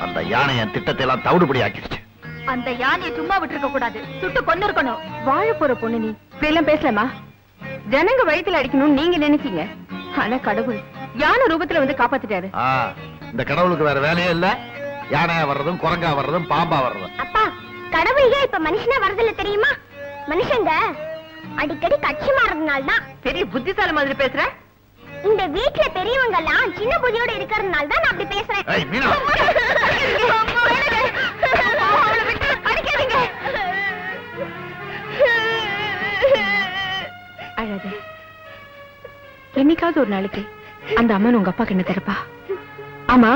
அந்த யானை என் திட்டத்தை எல்லாம் தவிடுபடி ஆக்கிடுச்சு. அந்த யானையை சும்மா விட்டுருக்க கூடாது, சுட்டு கொண்டு இருக்கணும். வாழ போற பொண்ணு நீ இப்படி எல்லாம் பேசலாமா? ஜனங்க வயித்துல அடிக்கணும்னு நீங்க நினைச்சீங்க, ஆனா கடவுள் யானை ரூபத்துல வந்து காப்பாத்திட்டாரு. இந்த கடவுளுக்கு வேற வேலையே இல்ல, யானையா வர்றதும் குரங்கா வர்றதும் பாம்பா வர்றதும். அப்பா, கடவுள் ஏன் இப்ப மனுஷனா வரதில்ல தெரியுமா? மனுஷங்க அடிக்கடி கட்சி மாறதுனால்தான். பெரிய புத்திசாலி மாதிரி பேசுற. இந்த வீட்டுல பெரியவங்க எல்லாம் சின்ன புதியோட இருக்கிறதுனால தான் நான் அப்படி பேசுறேன். ஏய் மீனா, அழாத. என்னைக்காவது ஒரு நாளைக்கு அந்த அம்மன் உங்க அப்பா என்ன தரப்பா? ஆமா,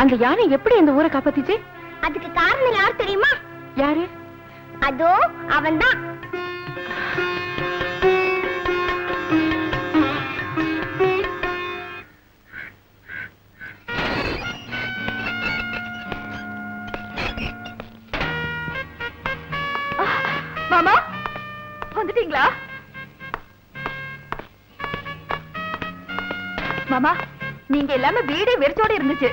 அந்த யானை எப்படி அந்த ஊரை காப்பாத்திச்சு? அதுக்கு காரணம் யார் தெரியுமா? யாரு? அதோ அவன்தான். மாமா வந்துட்டீங்களா? மாமா, நீங்க எல்லாமே வீடே வெறிச்சோட இருந்துச்சு.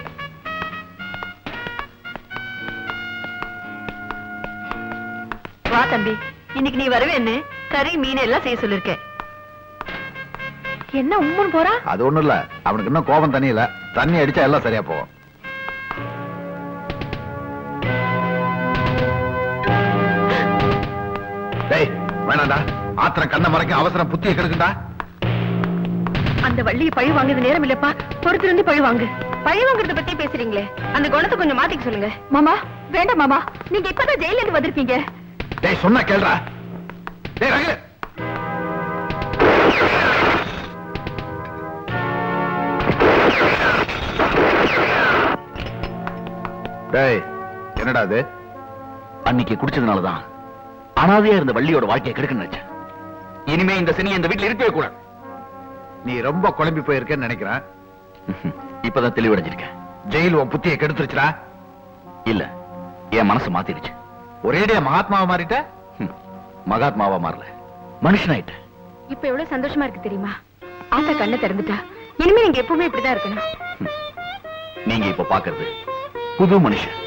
வா தம்பி, இன்னைக்கு நீ வருவேன்னு கறி மீன் எல்லாம் செய்ய சொல்லிருக்கேன். என்ன உம்முன்னு போறா? அது ஒண்ணும் இல்ல, அவனுக்கு இன்னும் கோபம் தண்ணி இல்ல, தண்ணி அடிச்சா எல்லாம் சரியா போகும். வேணாண்டா, ஆத்திரம் கண்ண மறைக்க அவசரம் புத்திய கெடுக்குண்டா. அந்த வள்ளியை பழி வாங்குறது நேரம் இல்லப்பா, பொறுத்திருந்து பழி வாங்கு. பழி வாங்குறத பத்தி பேசுறீங்களே, அந்த குணத்தை கொஞ்சம் மாத்திக்க சொல்லுங்க. மாமா வேண்டாம் மாமா, நீங்க இப்பதான் ஜெயில இருந்து வந்திருப்பீங்க. டேய் சொன்னா கேளுடா. டேய் ரகு, டேய் என்னடா அது? அன்னைக்கு குடிச்சதுனாலதான் அனாதையா இருந்த வள்ளியோட வாழ்க்கையை கெடுக்கணும்னு நினைச்சேன். இனிமே இந்த சனியை இந்த வீட்டுல இருக்கவே கூடாது. நீ ரொம்ப குழம்பி போயிருக்கேன்னு நினைக்கிறேன். இப்பதான் தெளிவடைஞ்சிருக்கேன். ஜெயில் உன் புத்தியை கெடுத்துருச்சுடா. இல்ல, என் மனசு மாத்திடுச்சு. ஒரேடியா மகாத்மாவை மாறிட்ட? மகாத்மாவா மாறல, மனுஷனாயிட்ட. இப்ப எவ்வளவு சந்தோஷமா இருக்கு தெரியுமா? ஆத்தா கண்ணை திறந்துட்டா. இனிமே நீங்க எப்பவுமே இப்படிதான் இருக்கணும். நீங்க இப்ப பாக்குறது புது மனுஷன்.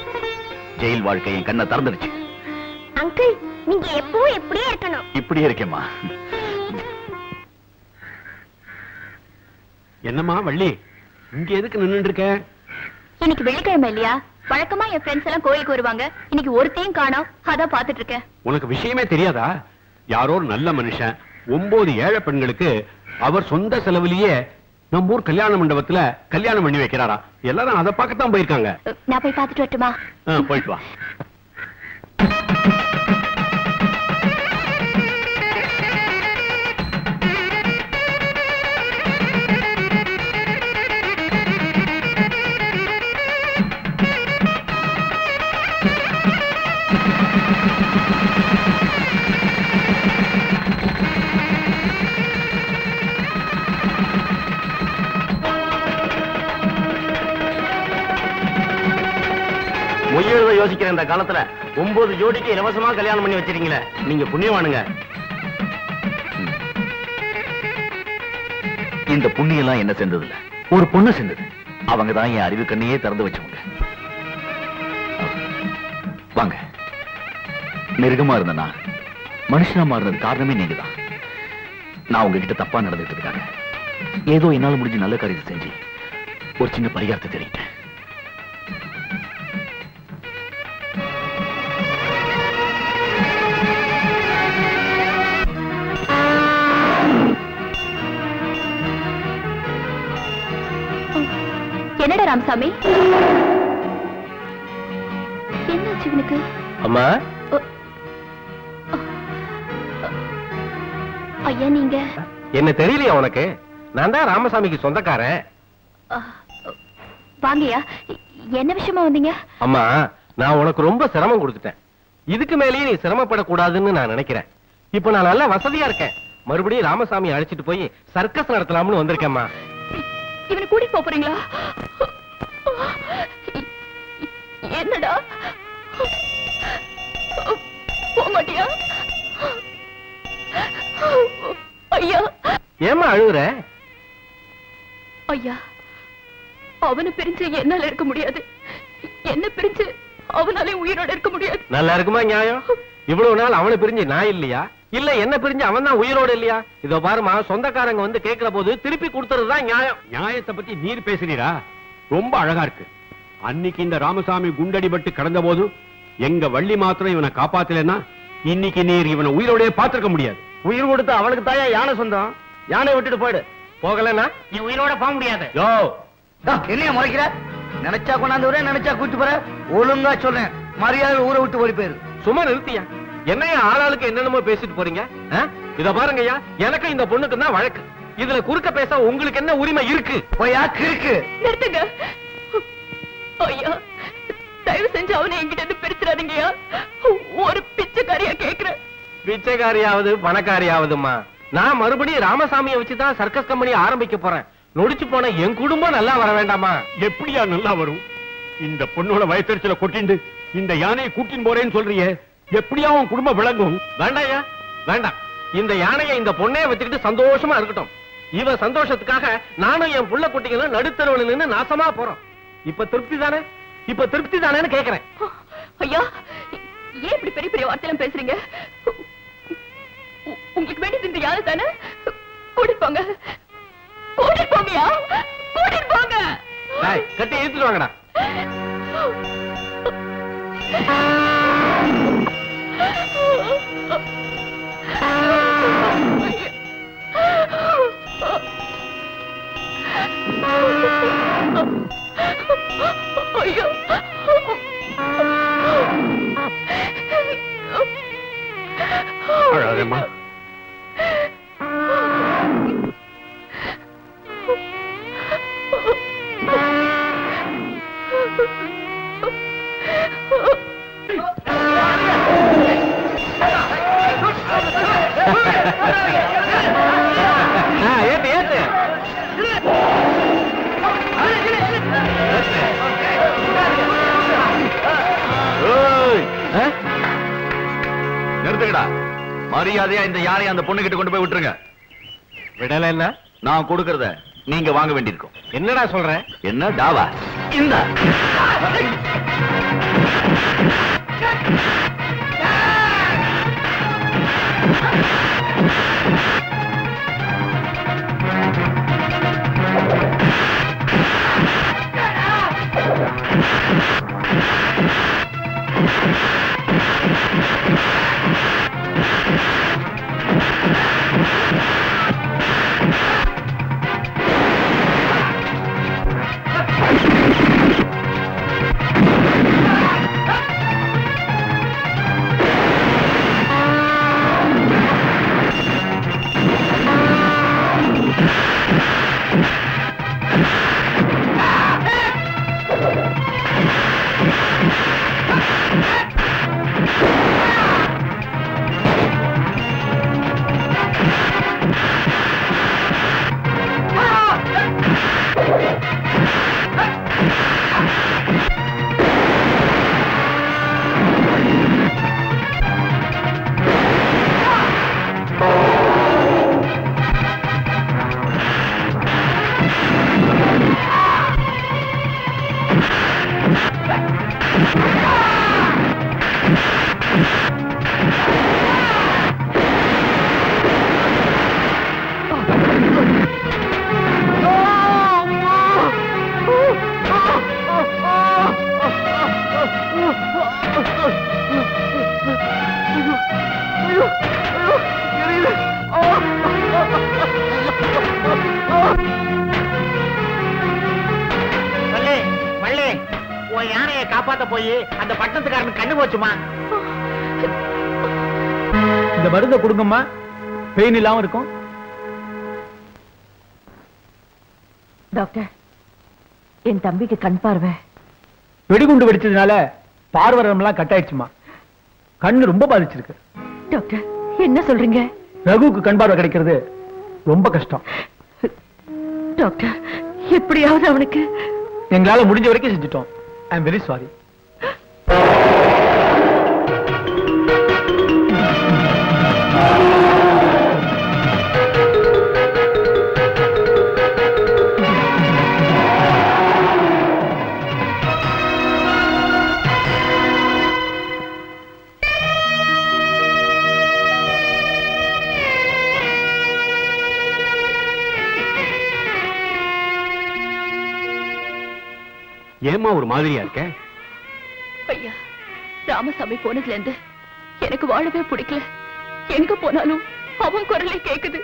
ஜெயில் வாழ்க்கை என் கண்ணை திறந்துடுச்சு. அங்கிள், நீங்க எப்பவும் இப்படியே இருக்கணும். இப்படியே இருக்கேம்மா. என்னம்மா வள்ளி, இங்க எதுக்கு நின்னுட்டு இருக்க? இன்னைக்கு வெள்ளிக்கிழமை இல்லையா? வழக்கமா என் ஃப்ரெண்ட்ஸ் எல்லாம் கோயிலுக்கு வருவாங்க. இன்னைக்கு ஒருத்தையும் காணோம், அதான் பாத்துட்டு இருக்கேன். உனக்கு விஷயமே தெரியாதா? யாரோ ஒரு நல்ல மனுஷன் 9 ஏழை பெண்களுக்கு அவர் சொந்த செலவுலயே நம்ம ஊர் கல்யாண மண்டபத்துல கல்யாணம் பண்ணி வைக்கிறாரா. எல்லாரும் அதை பார்க்கத்தான் போயிருக்காங்க. நான் போய் பாத்துட்டு வரட்டுமா? போயிட்டு வா. மொய்யெழுத யோசிக்கிற இந்த காலத்துல 9 ஜோடிக்கு இலவசமா கல்யாணம் பண்ணி வச்சிருக்கீங்களே, நீங்க புண்ணியவானுங்க. இந்த புண்ணியெல்லாம் என்ன சேர்ந்தது இல்ல, ஒரு பொண்ணு சேர்ந்தது. அவங்கதான் என் அறிவு கண்ணையே திறந்து வச்சவங்க. வாங்க. மிருகமா இருந்தனா மனுஷனா மாறினது காரணமே நீங்க தான். நான் உங்ககிட்ட தப்பா நடந்துட்டதுக்காக ஏதோ என்னால முடிஞ்ச நல்ல காரியத்தை செஞ்சு ஒரு சின்ன பரிகாரத்தை தெரிவிட்டேன். என்னடா ராமசாமி, என்னாச்சு இவனுக்கு? அம்மா, ஐயா நீங்க என்ன தெரியலையா உனக்கு? நான் தான் ராமசாமிக்கு சொந்தக்காரன். வாங்கய்யா, என்ன விஷயமா வந்தீங்க? அம்மா, நான் உனக்கு ரொம்ப சிரமம் கொடுத்துட்டேன். இதுக்கு மேலேயே நீ சிரமப்படக்கூடாதுன்னு நான் நினைக்கிறேன். இப்ப நான் நல்ல வசதியா இருக்கேன். மறுபடியும் ராமசாமி அழைச்சிட்டு போய் சர்க்கஸ் நடத்தலாம்னு வந்திருக்கேம்மா. இவனை கூட்டிட்டு போறீங்களா? என்னடா போக மாட்டியா? ஐயா, ஏம்மா அழுகுற? ஐயா, அவனை பிரிஞ்சு என்னால இருக்க முடியாது. என்ன பிரிச்சு அவனாலே உயிரோட இருக்க முடியாது. நல்லா இருக்குமா நியாயம்? இவ்வளவு நாள் அவனை பிரிஞ்சு நான் இல்லையா, இல்ல என்ன பிரிஞ்சு அவன் தான் உயிரோட இல்லையா? இதோ பாருமா, சொந்தக்காரங்க வந்து கேட்கிற போது திருப்பி கொடுத்துறதுதான் நியாயம். நியாயத்தை பத்தி நீர் பேசுறீரா? ரொம்ப அழகா இருக்கு. அன்னைக்கு இந்த ராமசாமி குண்டடிபட்டு கடந்த போது எங்க வள்ளி மாத்திரம் இவனை காப்பாத்தலன்னா இன்னைக்கு நீர் இவனை உயிரோடே பாத்திருக்க முடியாது. உயிர் கொடுத்து அவனுக்கு தாயா யானை சொந்தம். யானை விட்டுட்டு போயிடு. போகலன்னா நீ உயிரோட போக முடியாது. யோ என்னைய முறைக்கிற? நினைச்சா கொண்டாந்து விட, நினைச்சா கூட்டு போற. ஒழுங்கா சொல்றேன், மரியாதை ஊரை விட்டு ஓடி போயிரு. சும்மா நிறுத்தியா? என்னையா ஆளாளுக்கு என்னென்னமோ பேசிட்டு போறீங்க? இத பாருங்கய்யா, எனக்கு இந்த பொண்ணுக்கு தான் வழக்கு. இதுல குறுக்க பேச உங்களுக்கு என்ன உரிமை இருக்கு? போயா கிறுக்கு. நிறுத்துங்க ஐயா, தயவு செஞ்சு அவனை என்கிட்ட இருந்து பிரிச்சிடாதீங்கய்யா. ஒரு பிச்சைக்காரியா கேக்குறேன். பிச்சைக்காரியாவது பணக்காரியாவதுமா, நான் மறுபடியும் ராமசாமியை வச்சுதான் சர்க்கஸ் கம்பெனி ஆரம்பிக்க போறேன். நொடிச்சு போன என் குடும்பம் நல்லா வர வேண்டாமா? எப்படியா நல்லா வரும்? இந்த பொண்ணோட வயத்தறிச்சல கொட்டிண்டு இந்த யானையை கூட்டின்னு போறேன்னு சொல்றியே, எப்படியா உன் குடும்பம் விளங்கும்? வேண்டாயா, வேண்டாம். இந்த யானையை இந்த பொண்ணைய வச்சுக்கிட்டு சந்தோஷமா இருக்கட்டும். இவ சந்தோஷத்துக்காக நானும் என் புள்ள குட்டிகளும் நடுத்தரவுல நின்னு நாசமா போறோம். இப்ப திருப்தி தானே? இப்ப திருப்தி தானேன்னு கேக்குறேன். ஐயா, ஏன் இப்படி பெரிய பெரிய வார்த்தையெல்லாம் பேசுறீங்க? உங்களுக்கு வேண்டியது இந்த யாரு தானே? கூட்டிட்டு போங்க, கூட்டிட்டு போங்கயா, கூட்டிட்டு போங்க. கட்டி இழுத்துட்டு வாங்கடா. ஐயோ, அழாதேம்மா. ஏத்து ஏத்து. நிறுத்துக்கடா. மரியாதையா இந்த யாரையும் அந்த பொண்ணு கிட்ட கொண்டு போய் விட்டுருங்க. விடல என்ன? நான் கொடுக்கறத நீங்க வாங்க வேண்டியிருக்கும். என்னடா சொல்ற? என்ன டாவா? இந்த யானையை காப்பாத்த போய் அந்த பட்டணத்துக்காரன் கண்ணு போச்சுமா. இந்த மருந்தை கொடுங்கம்மா, பெயின் இல்லாம இருக்கும். டாக்டர், என் தம்பிக்கு கண் பார்வை. வெடிகுண்டு வெடிச்சதுனால பார்வரம்லாம் கட் ஆயிடுச்சுமா. கண்ணு ரொம்ப பாதிச்சிருக்கு. டாக்டர், என்ன சொல்றீங்க? ரகுவுக்கு கண் பார்வை கிடைக்கிறது ரொம்ப கஷ்டம். டாக்டர், எப்படியாவது அவனுக்கு எங்களால முடிஞ்ச வரைக்கும் செஞ்சுட்டோம். I am very sorry. ஏமா ஒரு மாதிரியா இருக்க? ஐயா, ராமசாமி போனதுல இருந்து எனக்கு வாழவே பிடிக்கல. எங்க போனாலும் அவன் குரலே கேக்குது.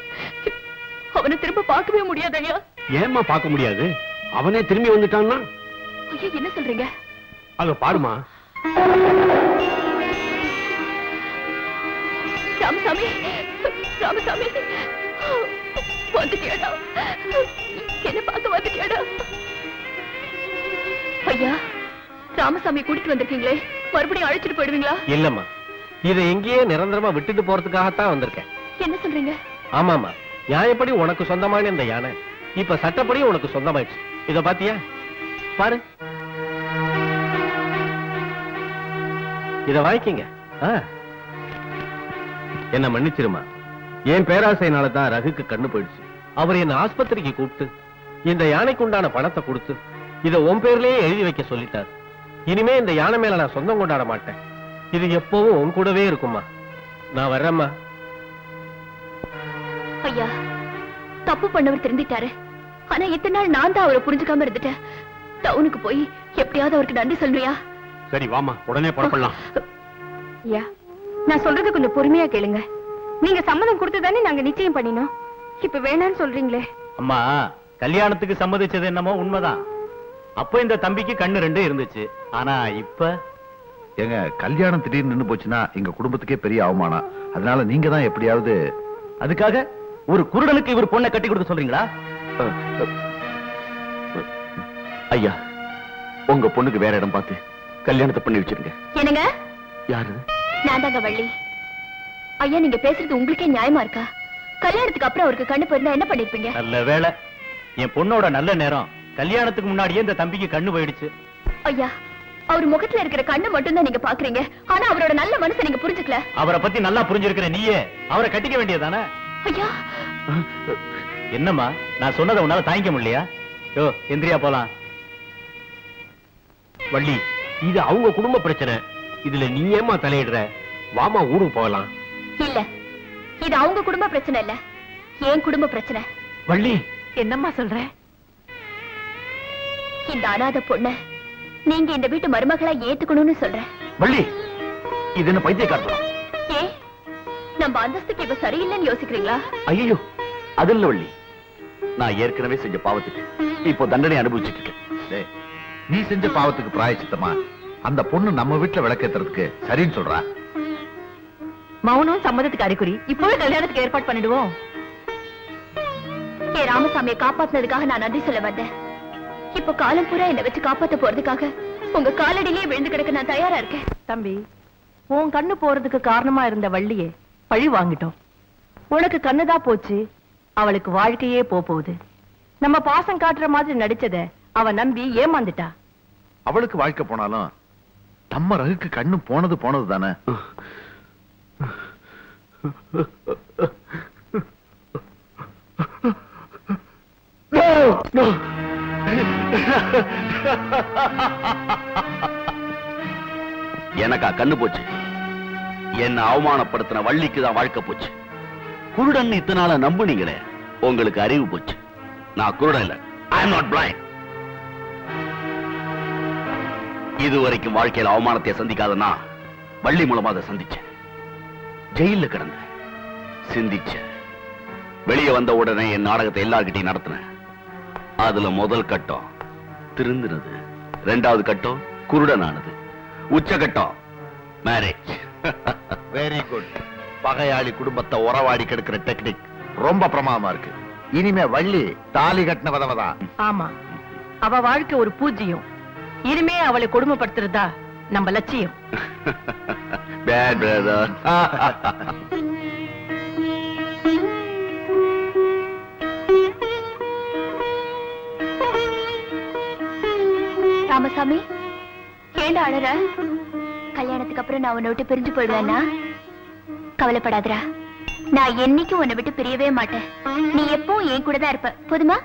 அவனை திரும்ப பார்க்கவே முடியாது ஐயா. ஏமா பார்க்க முடியாது? அவனே திரும்பி வந்துட்டான்னா? ஐயா, என்ன சொல்றீங்க? அங்க பாருமா. ராமசாமி, ராமசாமி வந்துட்டியாடா? என்ன பார்க்க வந்துட்டியாடா? ஐயா, ராமசாமி கூட்டிட்டு வந்திருக்கீங்களே, மறுபடியும் அழைச்சிட்டு போயிடுவீங்களா? இல்லம்மா, இதை எங்கேயே நிரந்தரமா விட்டுட்டு போறதுக்காகத்தான் வந்திருக்கேன். என்ன சொல்றீங்க? ஆமாமா, நியாயப்படி உனக்கு சொந்தமான இந்த யானை இப்ப சட்டப்படி உனக்கு சொந்தமாயிடுச்சு. இத பாத்தியா? பாரு, இத வாங்கிக்கங்க. என்ன மன்னிச்சிருமா, என் பேராசையினால தான் ரகுக்கு கண்ணு போயிடுச்சு. அவர் என்ன ஆஸ்பத்திரிக்கு கூப்பிட்டு இந்த யானைக்கு உண்டான பணத்தை கொடுத்து இத உன் பேர்லயே எழுதி வைக்க சொல்லிட்டார். இனிமே இந்த யானை மேல நான் சொந்தம் கொண்டாட மாட்டேன். இது எப்பவும் உன் கூடவே இருக்குமா. நான் வர்றேம்மா. ஐயா, தப்பு பண்ணவர் திருந்திட்டாரு. ஆனா இத்தனை நாள் நான் தான் அவரை புரிஞ்சுக்காம இருந்துட்டேன். டவுனுக்கு போய் எப்படியாவது அவருக்கு நன்றி சொல்றியா? சரி வாமா, உடனே புறப்படலாம். ஐயா, நான் சொல்றது கொஞ்சம் பொறுமையா கேளுங்க. நீங்க சம்மதம் கொடுத்துதானே நாங்க நிச்சயம் பண்ணினோம். இப்ப வேணான்னு சொல்றீங்களே. அம்மா, கல்யாணத்துக்கு சம்மதிச்சது என்னமோ உண்மைதான். அப்ப இந்த தம்பிக்கு கண்ணு 2 இருந்துச்சு. ஆனா இப்ப எங்க கல்யாணம் திடீர்னு நின்னு போச்சுன்னா எங்க குடும்பத்துக்கே பெரிய அவமானம். அதனால நீங்க தான் எப்படியாவது. அதுக்காக ஒரு குருடனுக்கு இவர் பொண்ணை கட்டி கொடுக்க சொல்றீங்களா? ஐயா, உங்க பொண்ணுக்கு வேற இடம் பார்த்து கல்யாணத்தை பண்ணி வச்சிருங்க. என்னங்க? யாரு? நான் தாங்க வள்ளி. ஐயா, நீங்க பேசுறது உங்களுக்கே நியாயமா இருக்கா? கல்யாணத்துக்கு அப்புறம் அவருக்கு கண்ணு போயிருந்தா என்ன பண்ணிருப்பீங்க? நல்ல வேளை, என் பொண்ணோட நல்ல நேரம். கல்யாணத்துக்கு முன்னாடியே இந்த தம்பிக்கு கண்ணு போயிடுச்சு. ஐயா, அவர் முகத்துல இருக்கிற கண்ணு மட்டும் தான் நீங்க பாக்குறீங்க. ஆனா அவரோட நல்ல மனசை நீங்க புரிஞ்சுக்கல. அவரை பத்தி நல்லா புரிஞ்சிருக்கிற நீயே அவரை கட்டிக்க வேண்டியதானே? ஐயா, என்னம்மா, நான் சொன்னதை உன்னால தாங்கிக்க முடியலையா? யோ, எந்திரியா போலாம். வள்ளி, இது அவங்க குடும்ப பிரச்சனை. இதுல நீ ஏமா தலையிடுற? வாமா, ஊருக்கு போகலாம். இல்ல, இது அவங்க குடும்ப பிரச்சனை இல்ல, என் குடும்ப பிரச்சனை. வள்ளி, என்னம்மா சொல்ற? இந்த அனாத பொண்ண நீங்க இந்த வீட்டு மருமகளா ஏத்துக்கணும்னு சொல்றேன். வள்ளி, இது என்ன பைத்தியக்காரத்தனம்? ஏ, நம்ம அந்தஸ்துக்கு இப்ப சரியில்லைன்னு யோசிக்கிறீங்களா? ஐயோ, அது இல்ல வள்ளி. நான் ஏற்கனவே செஞ்ச பாவத்துக்கு இப்போ தண்டனை அனுபவிச்சுட்டு இருக்கேன். டேய், நீ செஞ்ச பாவத்துக்கு பிராயச்சித்தமா அந்த பொண்ணு நம்ம வீட்டுல விளக்கேத்துறதுக்கு சரின்னு சொல்றா. மௌனம் சம்மதத்துக்கு அறிகுறி. இப்பவே கல்யாணத்துக்கு ஏற்பாடு பண்ணிடுவோம். ஏ, ராமசாமியை காப்பாத்தினதுக்காக நான் நன்றி சொல்ல வந்தேன். இப்ப காலம் பூரா என்னை வச்சு காப்பாத்த போறதுக்காக உங்க காலடியிலே விழுந்து கிடக்க நான் தயாரா இருக்கேன். தம்பி, உன் கண்ணு போறதுக்கு காரணமா இருந்த வள்ளியே பழி வாங்கிட்டோம். உனக்கு கண்ணுதான் போச்சு, அவளுக்கு வாழ்க்கையே போகுது. நம்ம பாசம் காட்டுற மாதிரி நடிச்சத அவ நம்பி ஏமாந்துட்டா. அவளுக்கு வாழ்க்கை போனாலும் நம்ம ரகுக்கு கண்ணு போனது தானே. எனக்கா கண்ணு போச்சு? என்ன அவமானப்படுத்தின வள்ளிக்கு தான் வாழ்க்கை போச்சு. குருடன் இத்தனால நம்புனீங்களே, உங்களுக்கு அறிவு போச்சு. நான் குருடன் இல்ல, ஐ அம் நாட் பிளைண்ட். இதுவரைக்கும் வாழ்க்கையில அவமானத்தை சந்திக்காதனா வள்ளி மூலமா அதை சந்திச்சேன். ஜெயில கிடந்த சிந்திச்ச, வெளியே வந்த உடனே என் நாடகத்தை எல்லார்கிட்டையும் நடத்தினேன். அதுல முதல் கட்டம் திருந்தினது, 2வது கட்டம் குருடனானது, உச்சகட்டம் மேரேஜ். Very good. பகையாளி குடும்பத்தை உறவாடி கெடுக்கிற டெக்னிக் ரொம்ப பிரமாதமா இருக்கு. இனிமே வள்ளி தாலி கட்டின வதவதான். ஆமா, அவ வாழ்க்கை ஒரு பூஜ்யம். இனிமே அவளை கொடுமைப்படுத்துறதா நம்ம லட்சியம். Bad brother. ராமசாமி, ஏண்டா அழற? கல்யாணத்துக்கு அப்புறம் நான் உன்னை விட்டு பிரிஞ்சு போயிடுவேன்னா? கவலைப்படாதடா, நான் என்னைக்கும் உன்னை விட்டு பிரியவே மாட்டேன். நீ எப்பவும் என் கூட தான் இருப்ப, போதுமா?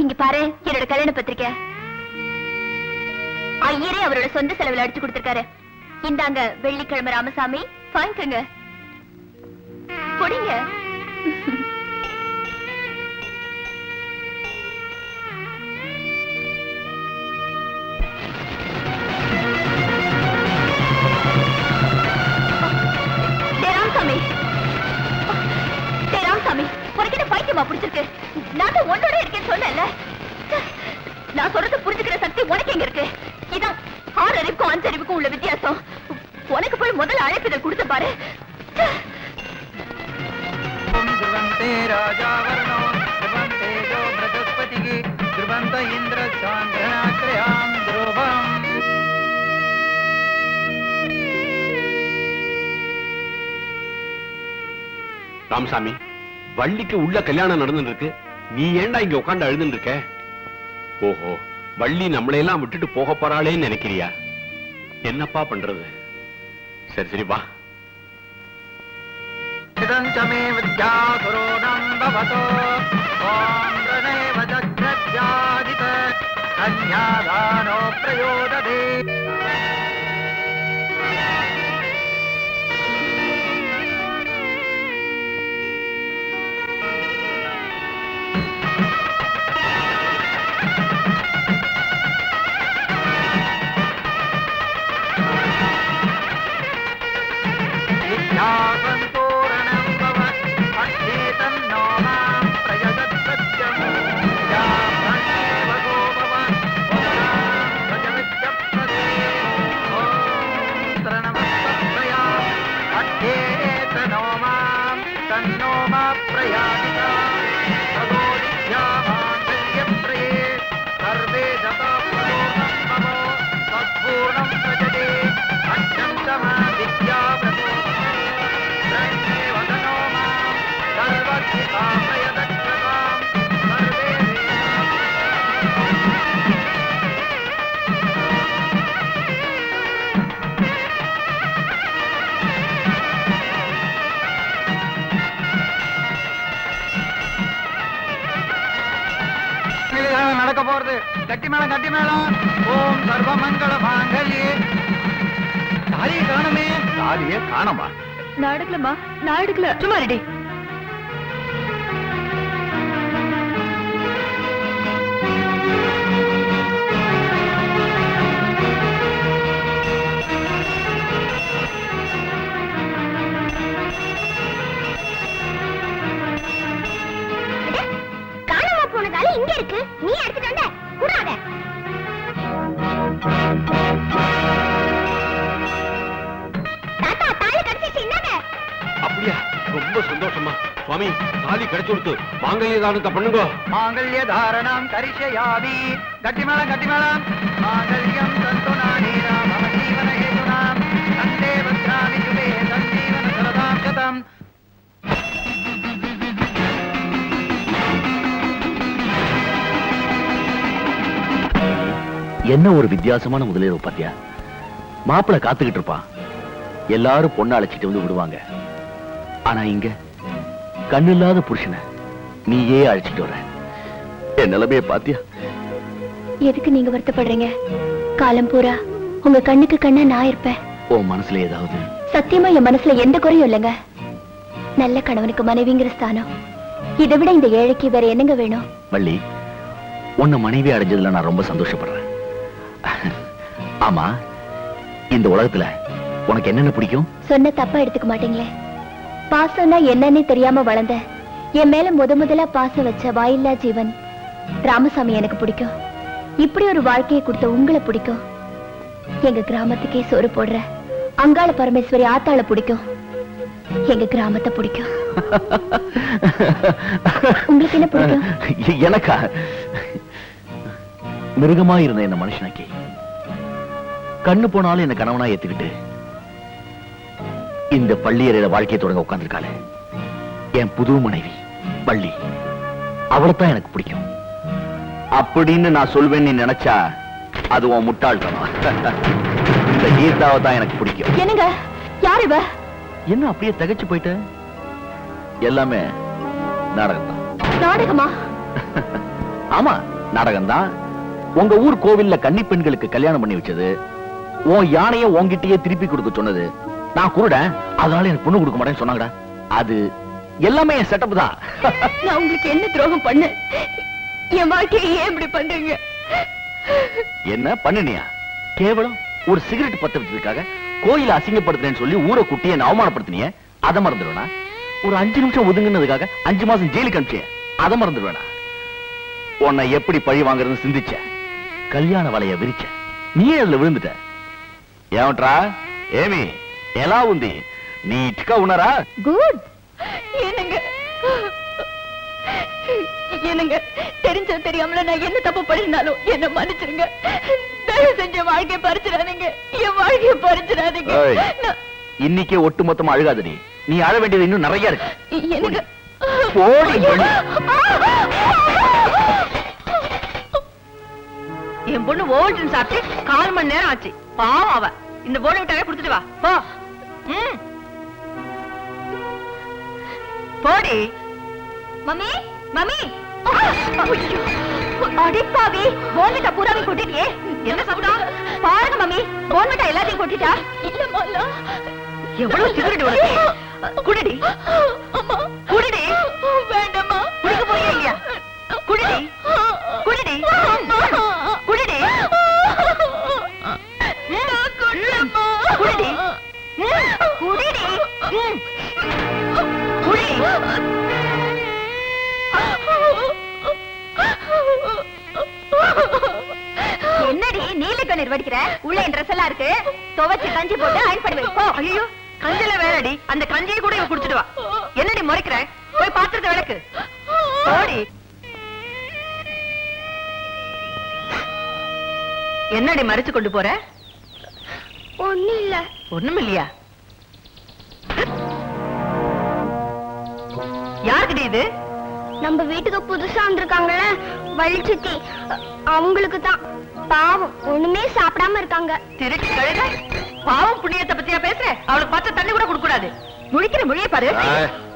இங்க பாரு, என்னோட கல்யாண பத்திரிக்கை. ஐயரே அவரோட சொந்த செலவுல அடிச்சு கொடுத்திருக்காரு. இந்தாங்க, வெள்ளிக்கிழமை ராமசாமி, வாங்கிக்கங்க. புடிங்க. எப்படிமா பிடிச்சிருக்கு? நான் தான் உன்னோட இருக்கேன்னு சொன்னேன்ல. நான் சொல்றது புரிஞ்சுக்கிற சக்தி உனக்கு எங்க இருக்கு? இதான் 6 அறிவுக்கும் 5 அறிவுக்கும் உள்ள வித்தியாசம். உனக்கு போய் முதல்ல அழைப்பிதழ் கொடுத்து பாரு. ராமசாமி, வள்ளிக்கு உள்ள கல்யாணம் நடந்துட்டு இருக்கு, நீ ஏண்டா இங்க உட்கார்ந்து அழுதுன்னு இருக்க? ஓஹோ, வள்ளி நம்மளையெல்லாம் விட்டுட்டு போக போறாளேன்னு நினைக்கிறியா? என்னப்பா பண்றது? சரி சரி வா. நடக்க போறது கட்டி மேளம். ஓம் சர்வ மங்கள மாங்கல்யே. தாலியை காணுமே. தாலியே காணமா? நான் எடுக்கலமா, நான் எடுக்கல. சும்மா ரெடி. காணாம போனதால இங்க இருக்கு, நீ எடுத்துட்டு வந்த கூடாத. தாத்தா, தாலி கடிச்சிச்சு, என்னங்க? அப்படியா? ரொம்ப சந்தோஷமா. சுவாமி, தாலி கிடைச்சு கொடுத்து மாங்கல்ய தானத்தை பண்ணுங்க. மாங்கல்ய தாரணம் கரிஷ்யாமி. கட்டி மேளம். மாங்கல்யம் தந்து நானேனாம் மம ஜீவன ஹேதுனாம் தந்தே வத்ராமி சுபே சஞ்சீவன சரதாம் சதம். என்ன ஒரு வித்தியாசமான முதலீடு பாத்தியா? மாப்பிள காத்துக்கிட்டு இருப்பான், எல்லாரும் பொண்ணு அழைச்சிட்டு வந்து விடுவாங்க. ஆனா இங்க கண்ணில்லாத புருஷனை நீயே அழைச்சிட்டு வர. என் நிலைமைய பாத்தியா? எதுக்கு நீங்க வருத்தப்படுறீங்க? காலம் பூரா உங்க கண்ணுக்கு கண்ணா நான் இருப்பேன். உன் மனசுல ஏதாவது? சத்தியமா என் மனசுல எந்த குறையும் இல்லைங்க. நல்ல கணவனுக்கு மனைவிங்கிற ஸ்தானம், இதை விட இந்த ஏழைக்கு வேற என்னங்க வேணும்? வள்ளி, உன்னை மனைவி அடைஞ்சதுல நான் ரொம்ப சந்தோஷப்படுறேன். ஆமா, இந்த உலகத்துல உனக்கு என்னென்ன பிடிக்கும்? சொன்ன தப்பா எடுத்துக்க மாட்டீங்களே. பாசம்னா என்னன்னு தெரியாம வளர்ந்த, என் மேல முதலா பாசம் வச்ச வாயில்லா ஜீவன் ராமசாமி எனக்கு பிடிக்கும். இப்படி ஒரு வாழ்க்கையை கொடுத்த உங்களை பிடிக்கும். எங்க கிராமத்துக்கே சோறு போடுற அங்காள பரமேஸ்வரி ஆத்தாள பிடிக்கும். எங்க கிராமத்தை பிடிக்கும். உங்களுக்கு என்ன பிடிக்கும்? எனக்கா? மிருகமா இருந்த என்ன மனுஷனாக்கி கண்ணு போனாலும் என்ன கணவனா ஏத்துக்கிட்டு இந்த பள்ளியறையில வாழ்க்கையை தொடங்க உட்கார்ந்துருக்காளே என் புது மனைவி வள்ளி, அவளைத்தான் எனக்கு பிடிக்கும் அப்படின்னு நான் சொல்வேன்னு நீ நினைச்சா அது உன் முட்டாள்தனம். இந்த கீதாவை தான் எனக்கு பிடிக்கும். என்னங்க? யார் இவ? என்ன அப்படியே தகைச்சு போயிட்ட? எல்லாமே நாடகம் தான். நாடகமா? ஆமா, நாடகம் தான். உங்க ஊர் கோவில்ல கன்னி பெண்களுக்கு கல்யாணம் பண்ணி வச்சது, உன் யானைய உன்கிட்டயே திருப்பி கொடுக்க சொன்னது, நான் குருட அதனால எனக்கு பொண்ணு கொடுக்க மாட்டேன்னு சொன்னாங்கடா. அது எல்லாமே என் செட்டப் தான். நான் உங்களுக்கு என்ன துரோகம் பண்ண? என் வாழ்க்கையை ஏன் இப்படி பண்றீங்க? என்ன பண்ணினியா? கேவலம் ஒரு சிகரெட் பத்த வச்சதுக்காக கோயில அசிங்கப்படுத்துறேன்னு சொல்லி ஊரை குட்டி என்ன அவமானப்படுத்தினிய, அதை மறந்துடுவா? ஒரு 5 நிமிஷம் ஒதுங்கினதுக்காக 5 மாசம் ஜெயிலுக்கு அனுப்பிச்சேன், அதை மறந்துடுவேனா? உன்னை எப்படி பழி வாங்குறதுன்னு சிந்திச்ச, கல்யாண வலைய விரிச்ச, நீயே அதுல விழுந்துட்ட. ஏவன்றா ஏமி ఎలా ఉంది నీ ఇటుక ఉన్నారా? குட். என்னங்க என்னங்க தெரிஞ்சோ தெரியாமல நான் என்ன தப்பு பண்ணினாலும் என்ன மன்னிச்சிருங்க. தயவு செஞ்ச வாழ்க்கையை பறிச்சிடாதீங்க, என் வாழ்க்கையை பறிச்சிடாதீங்க. இன்னைக்கே ஒட்டு மொத்தமா அழுகாதடி, நீ அழ வேண்டியது இன்னும் நிறைய இருக்கு. எனக்கு போடி வெளிய. என் பொண்ணு ஓவல்டின் சாப்பிட்டு 1/4 மணி நேரம் ஆச்சு. பாவம் அவ. இந்த போர்டை விட்டாவே குடுத்துட்டு வா போ. போடி. மம்மி மம்மி அடிப்பாவி, போன்விட்டா பூராவை கொட்டிட்டியே. என்ன சப்தம்? பாருங்க மம்மி, போன்விட்டா எல்லாத்தையும் கொட்டிட்டா. இல்ல மல்லா, எவ்வளவு சிகரெட் உனக்கு? குடிடி குடிடி. வேண்டாமா, குடிக்க போறியா இல்லையா? குடிடி குடிடி குடிடி குடிடி குடிடி. குடி. என்னடி நீல கண்ணீர் வடிக்கிற? உள்ள என் ட்ரெஸ் எல்லாம் இருக்கு, துவைச்சு கஞ்சி போட்டு அயன் பண்ணி வை போ. ஐயோ, கஞ்சில வேறடி, அந்த கஞ்சியை கூட இவ குடிச்சிட்டு வா. என்னடி முறைக்கிற? போய் பாத்திரத்தை விளக்கு. போடி. என்னடி மறைச்சு கொண்டு போற? ஒண்ணும் இல்ல. ஒண்ணும் இல்லையா? யாருக்குடி இது? நம்ம வீட்டுக்கு புதுசா வந்திருக்காங்கல்ல வள்ளி சித்தி, அவங்களுக்கு தான். பாவம், ஒண்ணுமே சாப்பிடாம இருக்காங்க. திருட்டு கழுத. பாவம் புண்ணியத்தை பத்தியா பேசுற? அவளுக்கு பச்சை தண்ணி கூட குடுக்கூடாது. முழிக்கிற மொழியை பாரு.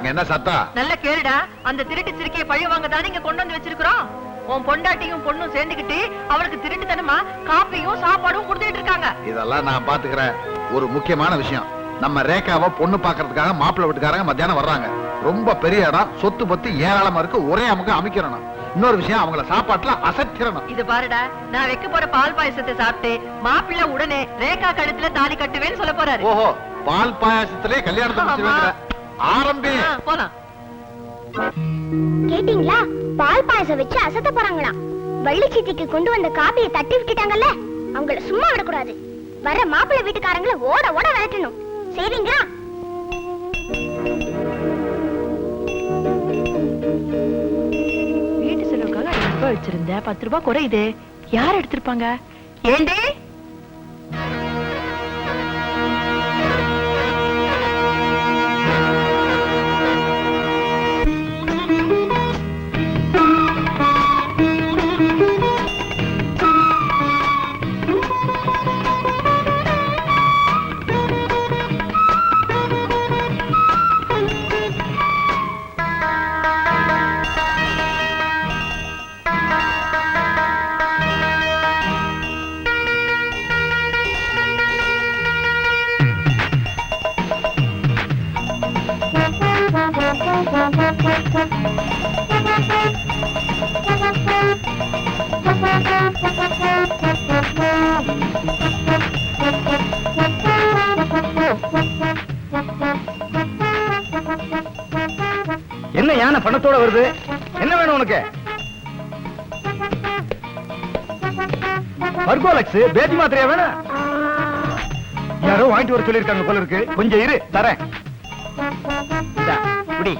என்ன சத்தம்? நல்ல கேளுடா. அந்த திருட்டு சிறுக்கையை பழி வாங்க தானே இங்க கொண்டு வந்து வச்சிருக்கிறோம். உன் பொண்டாட்டியும் பொண்ணும் சேர்ந்துக்கிட்டு அவளுக்கு திருட்டுத்தனமா காப்பியும் சாப்பாடும் கொடுத்துட்டு இருக்காங்க. இதெல்லாம் நான் பாத்துக்கிறேன். ஒரு முக்கியமான விஷயம், நம்ம ரேகாவை பொண்ணு பாக்குறதுக்காக மாப்பிள்ளை வீட்டுக்காரங்க மத்தியானம் வர்றாங்க. ரொம்ப பெரிய இடம், சொத்து பத்தி ஏராளமா இருக்கு, ஒரே அமுக அமைக்கிறணும். இன்னொரு விஷயம், அவங்கள சாப்பாட்டுல அசத்திரணும். இது பாருடா, நான் வைக்க போற பால் பாயசத்தை சாப்பிட்டு மாப்பிள்ளை உடனே ரேகா கழுத்துல தாலி கட்டுவேன்னு சொல்ல போறாரு. ஓஹோ, பால் பாயாசத்திலே கல்யாணத்தை முடிச்சு ஆரம்பி. போலாம். கேட்டீங்களா? பால் பாயசம் வச்சு அசத்த போறாங்களா? வள்ளி சித்திக்கு கொண்டு வந்த காப்பியை தட்டி விட்டுட்டாங்கல்ல, அவங்கள சும்மா விடக்கூடாது. வர மாப்பிள்ளை வீட்டுக்காரங்கள ஓட ஓட விரட்டணும். சரிங்களா? வீட்டு செலவுக்காக 5 ரூபாய் வச்சிருந்த, 10 ரூபாய் குறையுது. யார் எடுத்திருப்பாங்க? ஏண்டி? என்ன யானை பணத்தோட வருது? என்ன வேணும் உனக்கு? பர்கோலக்ஸ் பேதி மாத்திரையா வேணும்? யாரோ வாங்கிட்டு வர சொல்லிருக்காங்க போல இருக்கு. கொஞ்சம் இரு, தரேன். குடி.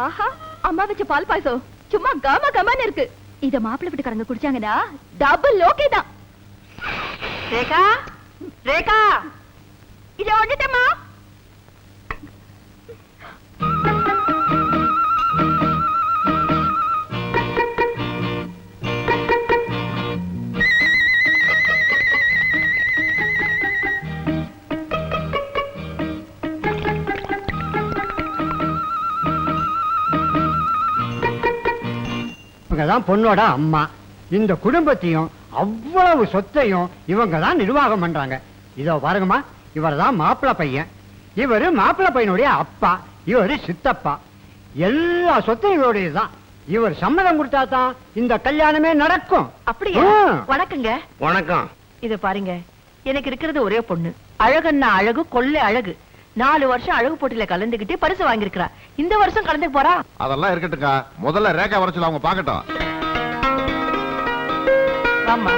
ஆஹா, அம்மா வச்ச பால் பாயசம் சும்மா கம கமன்னு இருக்கு. இத மாப்பிள்ளை வீட்டுக்காரங்க குடிச்சாங்கன்னா டபுள் ஓகே தான். ரேகா, ரேகா, இத வந்துட்டமா. தான் பொண்ணோட அம்மா. இந்த குடும்பத்தையும் அவ்வளவு சொத்தையும் இவங்க தான் நிர்வாகம் பண்றாங்க. இதோ பாருங்கம்மா, இவர் தான் மாப்பிள்ளை பையன், இவரு மாப்பிள்ளை பையனுடைய அப்பா, இவரு சித்தப்பா. எல்லா சொத்தையும் இவருடையதுதான். இவர் சம்மதம் கொடுத்தா தான் இந்த கல்யாணமே நடக்கும். அப்படியா? வணக்கங்க. வணக்கம். இது பாருங்க, எனக்கு இருக்கிறது ஒரே பொண்ணு. அழகன்னா அழகு, கொள்ளை அழகு. 4 வருஷம் அழகு போட்டியில கலந்துகிட்டு பரிசு வாங்கியிருக்கிறா. இந்த வருஷம் கலந்துக்க போறா. அதெல்லாம் இருக்கட்டுங்க, முதல்ல ரேகா வர சொல்ல அவங்க பாக்கட்டும். ஆமா,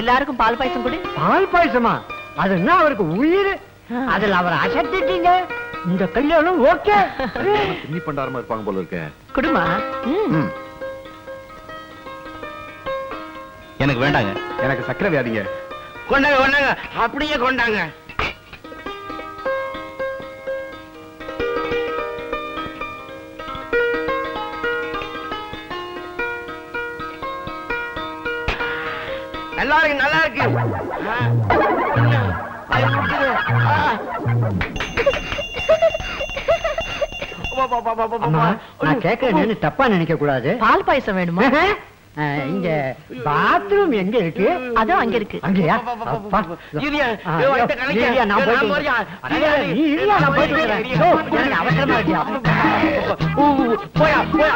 எல்லாருக்கும் பால் பாயசம் கொடு. பால் பாயசமா? அதுன்னா அவருக்கு உயிர். அதுல அவரை அசத்திட்டீங்க. இந்த கல்யாணம் ஓகே. நீ பண்டாரமா இருப்பாங்க போல இருக்க. குடுமா. எனக்கு வேண்டாங்க. எனக்கு சக்கரை வியாதிங்க. கொண்டாங்க கொண்டாங்க, அப்படியே கொண்டாங்க. நல்லா இருக்கு நல்லா இருக்கு. நான் கேட்கறேன்னு தப்பா நினைக்க கூடாது. பால் பாயசம் வேணுமா? இங்க பாத்ரூம் எங்க இருக்கு? அதுவும் அங்க இருக்கு. அங்கயா? அப்பா. இரியா, இரியா, நான் போயிட்டு வரேன். நீ இரியா, நான் போயிட்டு வரேன். எனக்கு அவசரமா இருக்கியா? போயா போயா.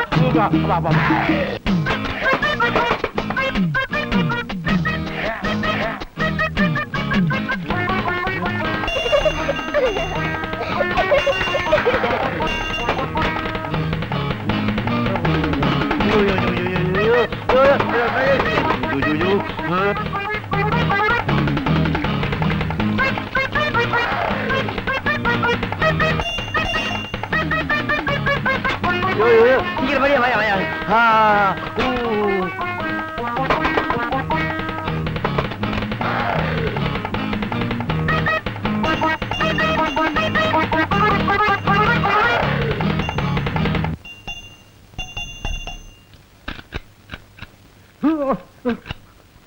சீக்கிரம் வரையா வாயா வாயா.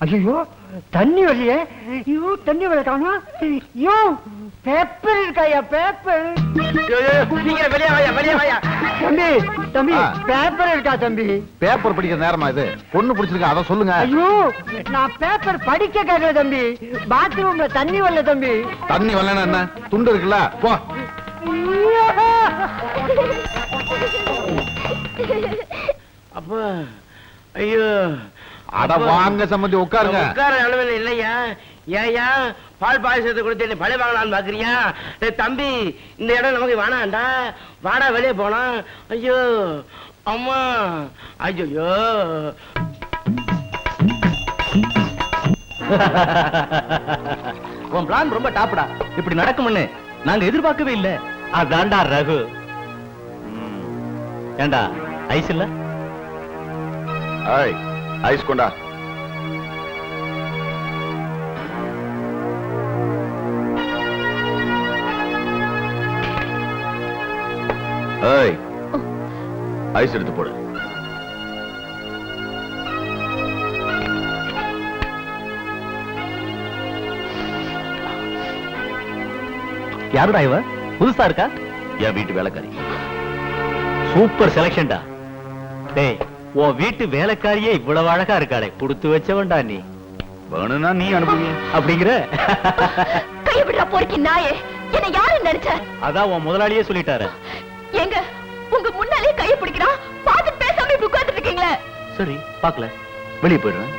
ஐயோ, தண்ணி வரலையே. ஐயோ, தண்ணி வர காணோம். ஐயோ, பேப்பர் இருக்காயா? பேப்பர். சீக்கிரம் வெளியே வாயா வெளியே வாயா. தம்பி தம்பி, பேப்பர் இருக்கா தம்பி? பேப்பர் படிக்கிற நேரமா இது? பொண்ணு பிடிச்சிருக்கா, அத சொல்லுங்க. ஐயோ, நான் பேப்பர் படிக்க கேட்கல தம்பி. பாத்ரூம்ல தண்ணி வரல தம்பி. தண்ணி வரலன்னா என்ன? துண்டு இருக்குல்ல, போ. அப்பா, ஐயோ. அட வாங்க சம்பந்தி, உட்காருங்க. உட்கார அளவில் இல்லையா? ஏயா பால் பாயசத்தை கொடுத்து பழி வாங்கலான்னு பாக்குறியா? தம்பி, இந்த இடம் நமக்கு வேணாண்டா, வாடா வெளியே போலாம். ஐயோ அம்மா, ஐயோ. உன் பிளான் ரொம்ப டாப்டா. இப்படி நடக்கும்னு நாங்க எதிர்பார்க்கவே இல்ல. அதான்டா ரகு. ஏண்டா ஐஸ் இல்ல? ஐஸ் கொண்டா. ஐஸ் எடுத்து போடு. யாருடா இவ? புதுசா இருக்கா? என் வீட்டு வேலைக்காரி. சூப்பர் செலக்ஷன்டா. டேய், உன் வீட்டு வேலைக்காரியே இவ்வளவு அழகா இருக்காளே, கொடுத்து வச்சவன்டா நீ. வேணும்னா நீ அனுப்புங்க அப்படிங்கிற? கைவிடுறா போறீங்க நாயே. என்ன யாரு நினைச்ச? அதான் உன் முதலாளியே சொல்லிட்டாரு. எங்க உங்க முன்னாலே கையை பிடிக்கிறான், பார்த்து பேசாம இப்படி உட்கார்ந்துட்டு இருக்கீங்களே. சரி, பாக்கல, வெளியே போயிடுவேன்.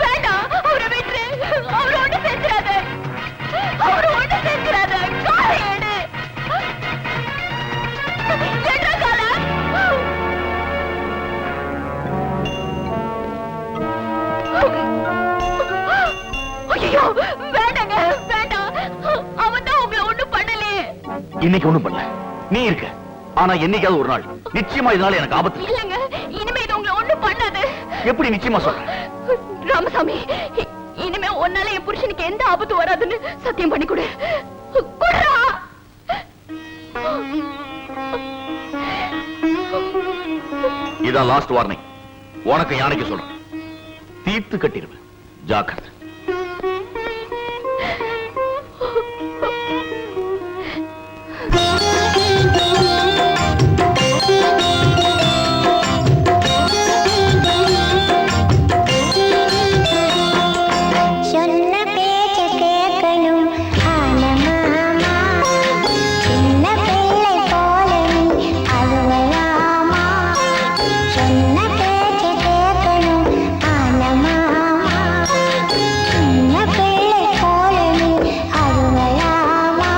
வேண்டாம், அவரை விட்டுரு. அவரை ஒண்ணு செஞ்சிடாத. இன்னைக்கு ஒண்ணும் பண்ணல, நீ இருக்க. ஆனா என்னைக்காவது ஒரு நாள் நிச்சயமா இதனால எனக்கு ஆபத்து. இல்லங்க, இனிமே இது உங்களை ஒண்ணும் பண்ணாது. எப்படி நிச்சயமா சொல்ற? ராமசாமி, இனிமே உன்னால என் புருஷனுக்கு எந்த ஆபத்து வராதுன்னு சத்தியம் பண்ணி கொடு. குடுறா. இதான் லாஸ்ட் வார்னிங். உனக்கு யானைக்கு சொல்றேன், தீர்த்து கட்டிடுவேன். ஜாக்கிரதை. சொன்ன பேச்ச கேட்கணும் ஆனமாமா, சின்ன பிள்ளை போல நீ அழுவலாமா. சொன்ன பேச்ச கேட்கணும் ஆனமாமா, சின்ன பிள்ளை போல நீ அழுவலாமா.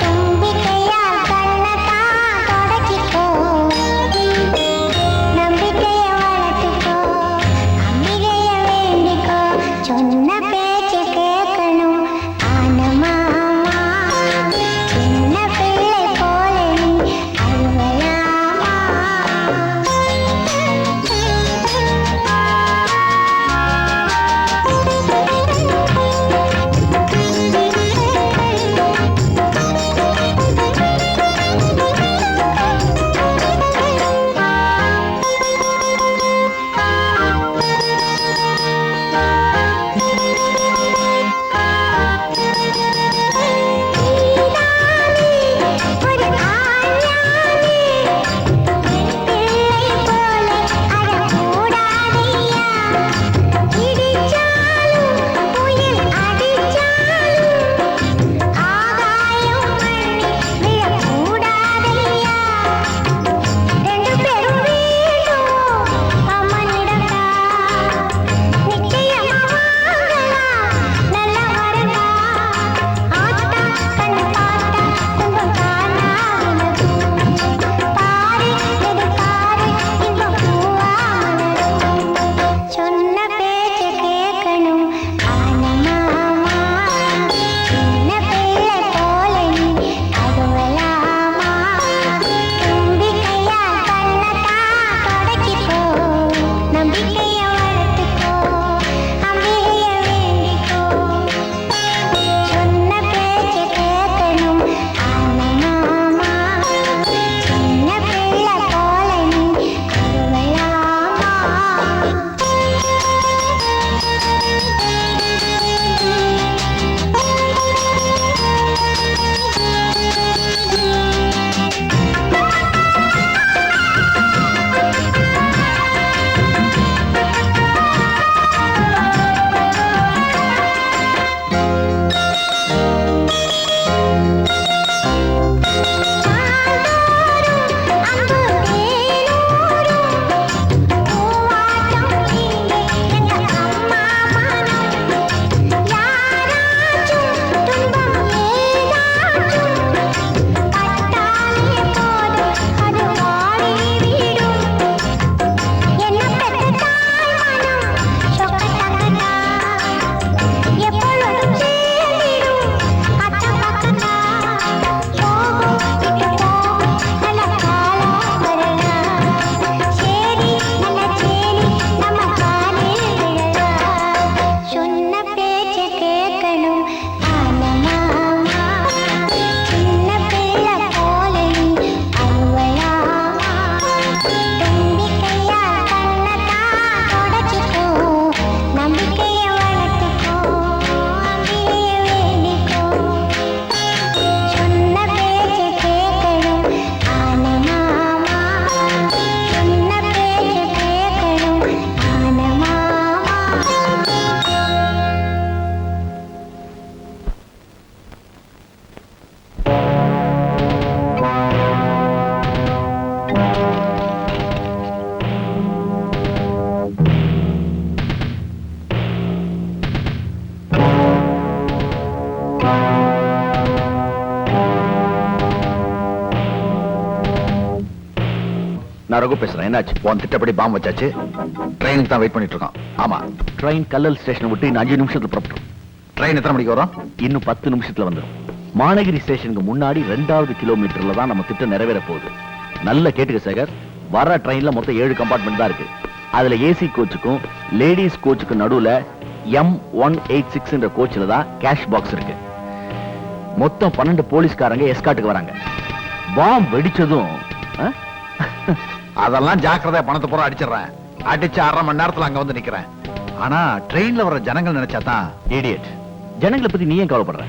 தும்பிக்கையால் கண்ணத்தான் தொடச்சிக்கோ, நம்பிக்கைய வளர்த்துக்கோ, அம்பிகைய வேண்டிக்கோ. சொன்ன பேச்ச கேட்கணும் ஆனமாமா, சின்ன பிள்ளை போல நீ அழுவலாமா. ஒரு ஆயானே பிள்ளை போல அழக்கூடாதையா. இடிச்சாலும் புயல் அடிச்சாலும் ஆகாயம் மண்ணி விழக்கூடாதையா. ரெண்டு பேரும் வேண்டும் அம்மனிடத்தா, நிச்சயமா வாங்கலாம் நல்ல வரதா. ஆத்தா கண்ணு பார்த்தா துன்பம் தானா விலகும், பாரு எதிர்பாரு இன்பம் பூவா மலரும். சொன்ன பேச்ச கேட்கணும் ஆனமாமா, சின்ன பிள்ளை போல நீ அழுவலாமா. தும்பிக்கையால் கண்ணத்தான் தொடச்சிக்கோ, நம்பிக்கைய வளர்த்துக்கோ, அம்பிகைய வேண்டிக்கோ. சொன்ன பேச்ச கேட்கணும் ஆனமாமா, சின்ன பிள்ளை போல நீ அழுவலாமா. அம்பு தேனூரும் பூவாட்டம் இங்கே எங்க அம்மா மனம். யாராச்சும் துன்பம் ஏதாச்சும் பட்டாலே போதும் அது வாடிவிடும். என்ன பெற்ற தாய் மனம் சொக்கத்தக்கதா, எப்பொழுதும் சேர்ந்திடும் அக்கம் பக்கத்தா. போகும் விட்டு போகும் நல்ல காலம் வரலாம், சேரி நல்ல சேரி நம்ம காலில் விழலாம். சொன்ன பேச்ச கேட்கணும் ஆனமாமா, சின்ன பிள்ளை போல நீ அழுவலாமா. தும்பிக்கையால் கண்ணத்தான் தொடச்சிக்கோ, நம்பிக்கைய வளர்த்துக்கோ, அம்பிகைய வேண்டிக்கோ. சொன்ன பேச்ச கேட்கணும் ஆனமாமா, சின்ன பேச்ச கேட்கணும் ஆனமாமா. நான் ரகு பேசுறேன். என்னாச்சு? உன் திட்டப்படி பாம்பு வச்சாச்சு, ட்ரெயினுக்கு தான் வெயிட் பண்ணிட்டு இருக்கோம். ஆமா, ட்ரெயின் கல்லல் ஸ்டேஷனை விட்டு இன்னும் 5 நிமிஷத்துல புறப்படும். ட்ரெயின் எத்தனை மணிக்கு வரும்? இன்னும் 10 நிமிஷத்துல வந்துடும். மாநகரி ஸ்டேஷனுக்கு முன்னாடி 2வது கிலோமீட்டர்ல தான் நம்ம திட்டம் நிறைவேற போகுது. நல்ல கேட்டுக்க சேகர், வர ட்ரெயின்ல மொத்தம் 7 கம்பார்ட்மெண்ட் தான் இருக்கு. அதுல ஏசி கோச்சுக்கும் லேடிஸ் கோச்சுக்கும் நடுவுல M186 என்ற கோச்சில தான் கேஷ் பாக்ஸ் இருக்கு. மொத்தம் 12 போலீஸ்காரங்க எஸ்கார்ட்டுக்கு வராங்க. பாம் வெடிச்சதும் அதெல்லாம் ஜாக்கிரதையா பணத்தை பூரா அடிச்சிடுறேன். அடிச்சு 1/2 மணி நேரத்துல அங்க வந்து நிக்கிறேன். ஆனா ட்ரெயின்ல வர ஜனங்கள் நினைச்சாதான். இடியட், ஜனங்களை பத்தி நீ ஏன் கவலைப்படுற?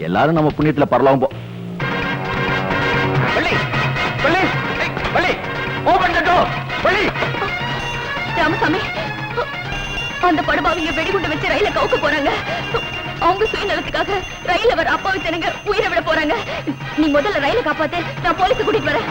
எல்லாரும் நம்ம புண்ணியத்துல பரலாம் போ. ராமசாமி, அந்த படுபாவிங்க வெடிகுண்டு வச்சு ரயில கவுக்க போறாங்க. அவங்க சுயநலத்துக்காக ரயில வர அப்பாவி ஜனங்க உயிரை விட போறாங்க. நீ முதல்ல ரயில காப்பாத்து, நான் போலீஸ் கூட்டிட்டு வரேன்.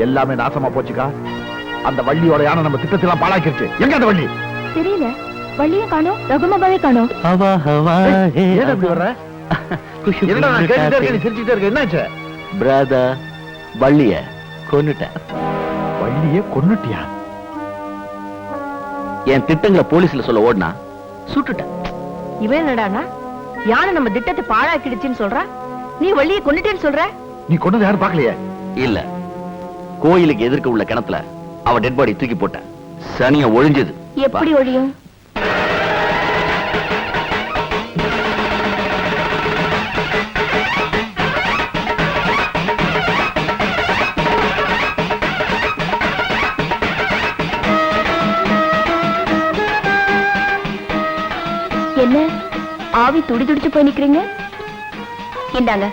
எல்லாமே நாசமா போச்சுக்கா. அந்த வள்ளியோட யானை நம்ம திட்டத்தெல்லாம் பாழாக்கிருச்சு. எங்க அந்த வள்ளி? தெரியல, வள்ளியும் காணோம், ரகுமாபாவே காணோம். ஏன் அப்படி வர்ற? என்னடா நான் கேட்டுட்டே இருக்கேன், நீ சிரிச்சுட்டே இருக்க, என்னாச்சு? பிரதர், வள்ளிய கொன்னுட்டேன். வள்ளிய கொன்னுட்டியா? என் திட்டங்களை போலீஸ்ல சொல்ல ஓடுனா சுட்டுட்டேன். இவன் என்னடானா யானை நம்ம திட்டத்தை பாழாக்கிடுச்சுன்னு சொல்றா, நீ வள்ளியை கொன்னுட்டேன்னு சொல்ற? நீ கொன்னது யாரும் பாக்கலையே. இல்ல, கோயிலுக்கு எதிர்க்க உள்ள கிணத்துல அவ டெட் பாடி தூக்கி போட்ட. சனிய ஒழிஞ்சது. எப்படி ஒழியும்? என்ன ஆவி துடி துடிச்சு போய் நிக்கிறீங்க? இந்தாங்க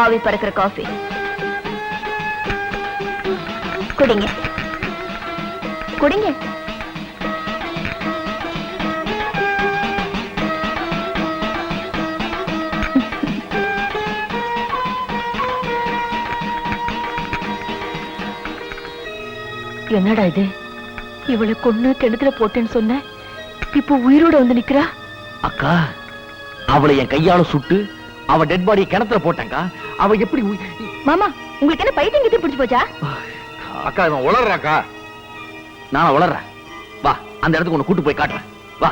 ஆவி பறக்கிற காஃபி குடிங்க குடிங்க. என்னடா இது? இவளை கொன்னு கிணத்துல போட்டேன்னு சொன்ன, இப்போ உயிரோட வந்து நிக்கிறா. அக்கா, அவளை என் கையால சுட்டு அவ டெட் பாடி கிணத்துல போட்டேங்கா. அவ எப்படி மாமா, உங்களுக்கு என்ன பைத்தியம் கிட்ட பிடிச்சு போச்சா? அக்கா இவன் உளறாக்கா. நான் வளர்றேன். வா, அந்த இடத்துக்கு உன்னை கூட்டு போய் காட்டுறேன். வா.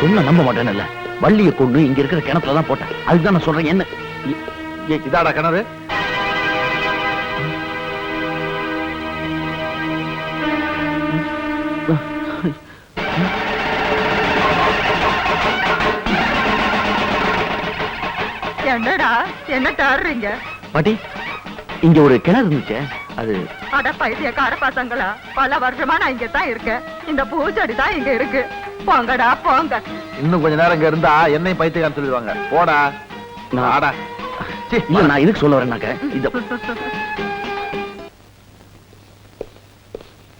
சொன்ன நம்ப மாட்டேன்னு வள்ளியை கொண்டு இங்க இருக்கிற கிணத்துல தான் போட்டேன். அதுதான் நான் சொல்றேன். என்ன இதாடா கிணறு? என்னடா என்ன தாடுறீங்க? பாட்டி, இங்க ஒரு கிணறு இருந்துச்சு. அது அட பைத்தியக்கார பசங்களா, பல வருஷமா நான் இங்க தான் இருக்கேன். இந்த பூச்செடி தான் இங்க இருக்கு. போங்கடா போங்க. இன்னும் கொஞ்ச நேரம் இங்க இருந்தா என்னையும் பைத்தியக்காரன் சொல்லிடுவாங்க. போடா. ஆடா. இல்ல, நான் இதுக்கு சொல்ல வரேன்னாக்க இத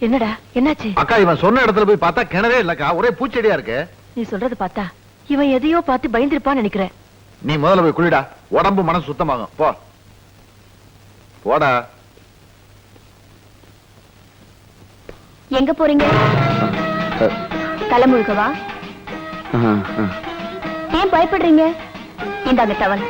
என்னடா என்னாச்சு? அக்கா இவன் சொன்ன இடத்துல போய் பார்த்தா கிணறே இல்லக்கா, ஒரே பூச்செடியா இருக்கு. நீ சொல்றது பார்த்தா இவன் எதையோ பார்த்து பயந்துருப்பான்னு நினைக்கிறேன். நீ முதல்ல போய் குளிடா, உடம்பு மனசு சுத்தமாகும். போ போடா. எங்க போறீங்க? தலைமுழுக்கவா? ஏன் பயப்படுறீங்க? இந்தாங்க டவல்.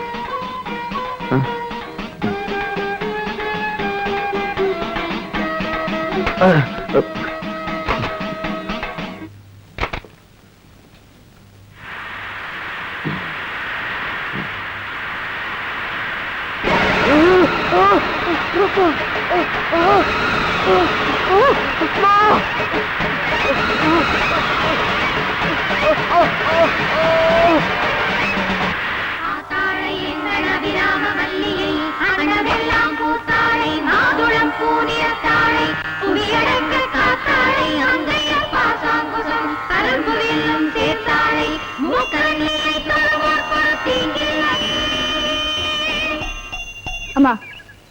அம்மா,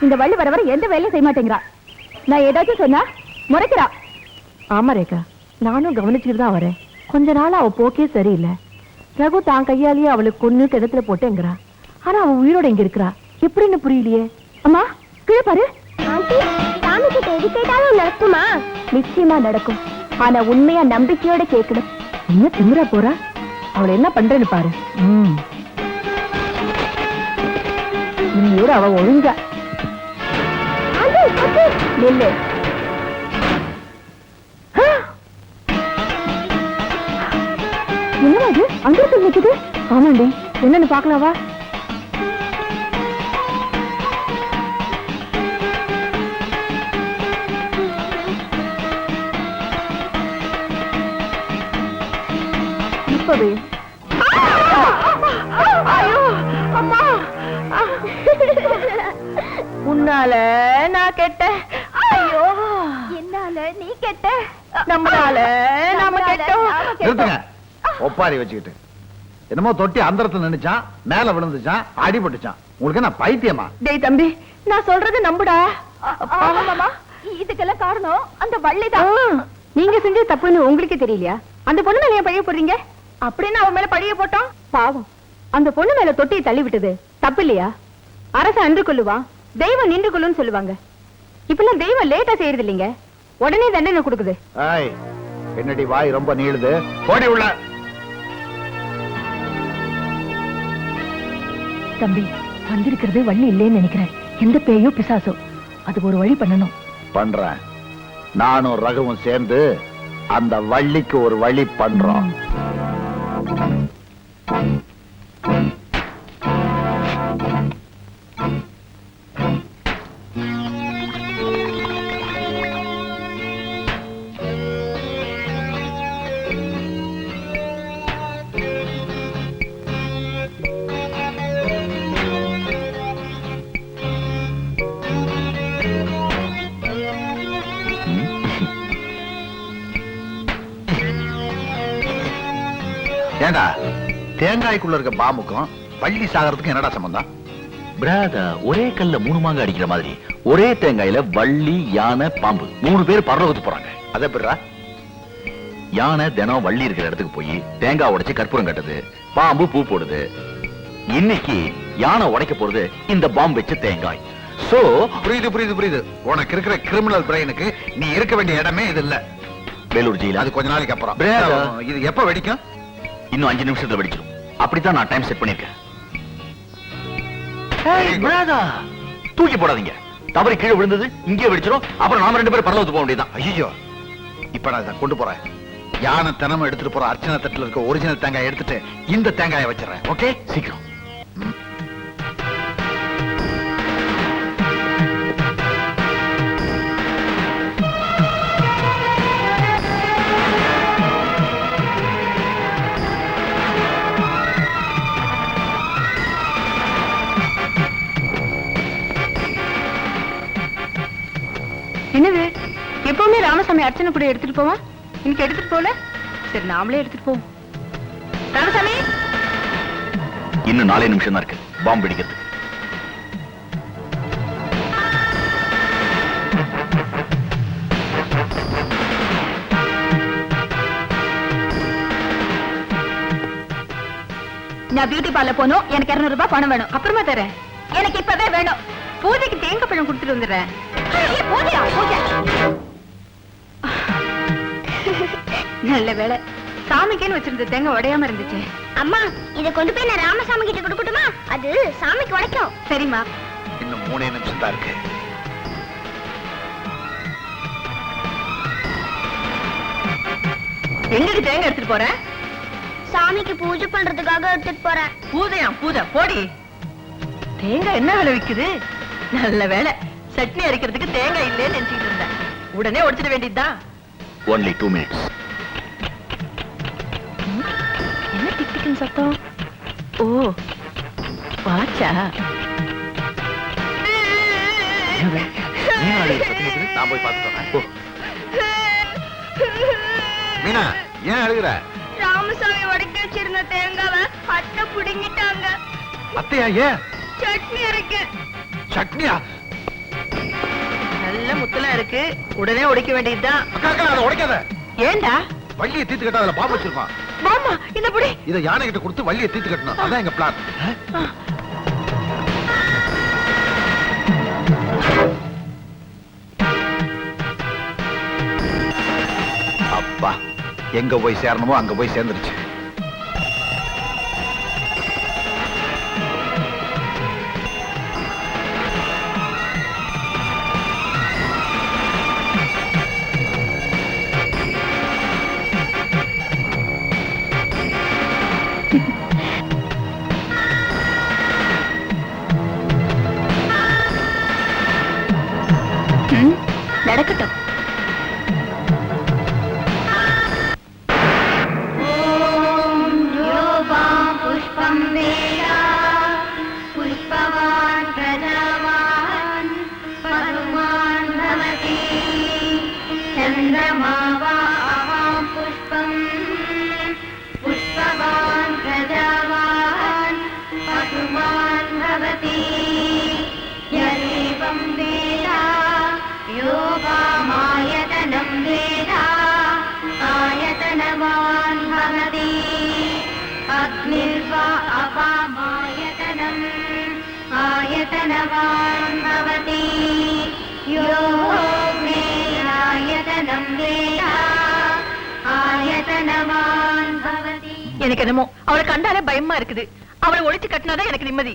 இந்த வள்ளி வர வர எந்த வேலையும் செய்ய மாட்டேங்கிறா. நான் ஏதாச்சும் சொன்னா முறைக்கிறா. ஆமா ரேகா, நானும் கவனிச்சுட்டு தான் வரேன். கொஞ்ச நாள் அவ போக்கே சரியில்லை. ரகு தான் கையாலேயே அவளுக்கு கொன்னு கிணத்துல போட்டேங்கிறா. ஆனா அவ உயிரோட எங்க இருக்கிறா எப்படின்னு புரியலையே. அம்மா கீழே பாரு. நடக்குமா? நிச்சயமா நடக்கும். ஆனா உண்மையா நம்பிக்கையோட கேட்கணும். என்ன திமிரா போறா? அவளை என்ன பண்றேன்னு பாரு. இன்னையோட அவ ஒழுங்கா நெல்லு. என்னவா இது? அங்க இருக்கு நிக்குது. ஆமாண்டி, என்னன்னு பாக்கலாவா? இப்பவே உன்னால நான் கெட்ட. ஐயோ, என்னால நீ கெட்ட. நம்மளால நாம கெட்டோம். நிறுத்துங்க. ஒப்பாரி வச்சுக்கிட்டு என்னமோ தொட்டி அந்தரத்துல நினைச்சான், மேல விழுந்துச்சான், அடிபட்டுச்சான். உங்களுக்கு என்ன பைத்தியமா? டேய் தம்பி, நான் சொல்றது நம்புடா. ஆமாமா, இதுக்கெல்லாம் காரணம் அந்த வள்ளிதான். நீங்க செஞ்ச தப்புன்னு உங்களுக்கு தெரியலையா? அந்த பொண்ணு மேல ஏன் பழிய போடுறீங்க? அப்படின்னு அவன் மேல பழிய போட்டோம். பாவம், அந்த பொண்ணு மேல தொட்டியை தள்ளி விட்டது தப்பு இல்லையா? அரசு அன்று கொள்ளுவா, தெய்வம் நின்று கொள்ளுன்னு சொல்லுவாங்க. இப்பெல்லாம் தெய்வம் லேட்டா செய்யறது இல்லைங்க, உடனே தண்டனை கொடுக்குது. என்னடி வாய் ரொம்ப நீளுது? போடி உள்ள. தம்பி, வந்திருக்கிறது வள்ளி இல்லைன்னு நினைக்கிறேன். எந்த பேயோ பிசாசோ, அது ஒரு வழி பண்ணணும். பண்றேன். நானும் ரகுவும் சேர்ந்து அந்த வள்ளிக்கு ஒரு வழி பண்றோம். ஏண்டா தேங்காய்க்குள்ள இருக்க பாம்புக்கும் வள்ளி சாகறதுக்கும் என்னடா சம்பந்தம்? பிரதர், ஒரே கல்ல 3 மாங்காய் அடிக்கிற மாதிரி ஒரே தேங்காயில வள்ளி, யானை, பாம்பு 3 பேர் பரலோகத்துக்கு போறாங்க. அதை பெறா யானை தினம் வள்ளி இருக்கிற இடத்துக்கு போய் தேங்காய் உடைச்சு கற்பூரம் கட்டுது, பாம்பு பூ போடுது. இன்னைக்கு யானை உடைக்க போறது இந்த பாம்பு வச்ச தேங்காய். சோ புரியுது புரியுது புரியுது. உனக்கு இருக்கிற கிரிமினல் பிரெயினுக்கு நீ இருக்க வேண்டிய இடமே இது இல்ல. வேலூர் ஜெயில அது கொஞ்ச நாளைக்கு அப்புறம். Brother. இது எப்ப வெடிக்கும்? இன்னும் 5 நிமிஷத்துல வெடிச்சிடும். அப்படித்தான் நான் டைம் செட் பண்ணிருக்கேன். தூக்கி போடாதீங்க. தவறி கீழே விழுந்தது இங்கே வெடிச்சிடும். அப்புறம் நாம 2 பேரும் பரலோகத்துக்கு போக வேண்டியதுதான். ஐயோ, இப்ப நான் இதை கொண்டு போறேன். யானை தினமும் எடுத்துட்டு போற அர்ச்சனை தட்டுல இருக்க ஒரிஜினல் தேங்காய் எடுத்துட்டு இந்த தேங்காயை வச்சிடறேன். ஓகே, சீக்கிரம். என்னது எப்பவுமே ராமசாமி அர்ச்சனை கூட எடுத்துட்டு போவான், இன்னைக்கு எடுத்துட்டு போல. சரி, நாமளே எடுத்துட்டு போவோம். ராமசாமி, இன்னும் 4 நிமிஷம் தான் இருக்கு பாம்பு வெடிக்கிறதுக்கு. நான் பியூட்டி பார்லர் போகணும். எனக்கு 200 ரூபாய் பணம் வேணும். அப்புறமா தரேன். எனக்கு இப்பவே வேணும். பூஜைக்கு தேங்காய் பழம் கொடுத்துட்டு வந்துடுறேன். பூஜையா? பூஜை நல்ல வேலை, சாமிக்கேன்னு வச்சிருந்த தேங்காய் உடையாம இருந்துச்சு. அம்மா, இதை கொண்டு போய் நான் ராமசாமி கிட்ட கொடுக்கட்டுமா? அது சாமிக்கு உடைக்கும். சரிம்மா. இன்னும் 3 நிமிஷம் தான் இருக்கு. எங்களுக்கு தேங்காய் எடுத்துட்டு போறேன்? சாமிக்கு பூஜை பண்றதுக்காக எடுத்துட்டு போறேன். பூஜையா? பூஜை போடி. தேங்காய் என்ன விலை விக்குது? நல்ல வேலை, சட்னி அரைக்கிறதுக்கு தேங்காய் இல்லைன்னு நினைச்சிட்டு இருந்தேன். உடனே உடைச்சிட வேண்டியதுதான். Only 2 minutes. என்ன டிக் டிக்னு சத்தம்? ஓ, வாச்சா? நான் போய் பார்த்துட்டு வரேன். மீனா, ஏன் அழுகுற? ராமசாமி உடைக்க வச்சிருந்த தேங்காவை அட்டை புடுங்கிட்டாங்க. அத்தையா? ஏன்? சட்னி அரைக்க. சட்னியா? நல்ல முத்தலா இருக்கு, உடனே உடைக்க வேண்டியதுதான். அக்கா அக்கா, அதை உடைக்காத. ஏண்டா? வள்ளியை தீத்து கட்ட அதுல பாம்பு வச்சிருப்பான். மாமா, இந்த புடி. இதை யானை கிட்ட கொடுத்து வள்ளியை தீத்து கட்டணும். அதான் எங்க பிளான். அப்பா, எங்க போய் சேரணுமோ அங்க போய் சேர்ந்துருச்சு. நடக்கட்டும். புஷ்பம் வேதா புஷ்பவான் பிரஜாவான் பகவான் பவதி சந்திரமாவாம் புஷ்பம் புஷ்பவான் பிரஜாவான் பகவான் பவதி யதேவம் வேதா யோகாமாயதனம் வேதா ஆயதனவான் பவதி அக்னிர்வா அபாமாயதனம் ஆயதனவான் பவதி யோகேயாயதனம் வேதா ஆயதனவான் பவதி. எனக்கு என்னமோ அவளை கண்டாலே பயமா இருக்குது. அவளை ஒழிச்சு கட்டினாதான் எனக்கு நிம்மதி.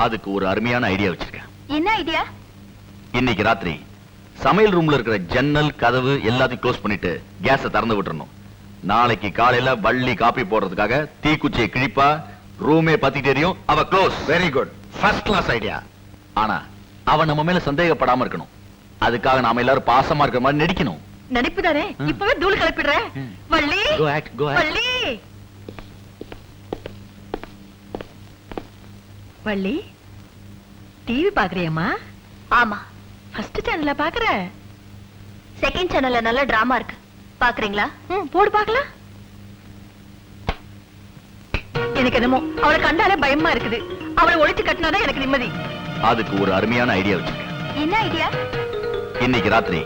அதுக்கு ஒரு அருமையான ஐடியா வச்சிருக்கேன். என்ன ஐடியா? இன்னைக்கு ராத்திரி சமையல் ரூம்ல இருக்கிற ஜன்னல், கதவு எல்லாத்தையும் க்ளோஸ் பண்ணிட்டு கேஸ திறந்து விட்டுறணும். நாளைக்கு காலையில வள்ளி காப்பி போடுறதுக்காக தீக்குச்சியை கிழிப்பா, ரூமே பத்திட்டு எரியும். அவ close. Very good, first class idea. ஆனா அவன் நம்ம மேல சந்தேகப்படாம இருக்கணும். அதுக்காக நாம எல்லாரும் பாசமா இருக்கிற மாதிரி நடிக்கணும். நடிப்புதானே? இப்பவே தூள் கிளப்பிடுறேன். Valli, Go act, go act. Valli, Valli, TV பாக்குறியம்மா? ஆமா. ஃபர்ஸ்ட் சேனல்ல பாக்குற? செகண்ட் சேனல்ல நல்ல டிராமா இருக்கு, பாக்குறீங்களா? போடு பாக்கலாம். எனக்கு என்னமோ அவளை கண்டாலே பயமா இருக்குது. அவளை ஒழிச்சு கட்டினாதான் எனக்கு நிம்மதி. அதுக்கு ஒரு அருமையான ஐடியா வச்சிருக்கேன். என்ன ஐடியா? இன்னைக்கு ராத்திரி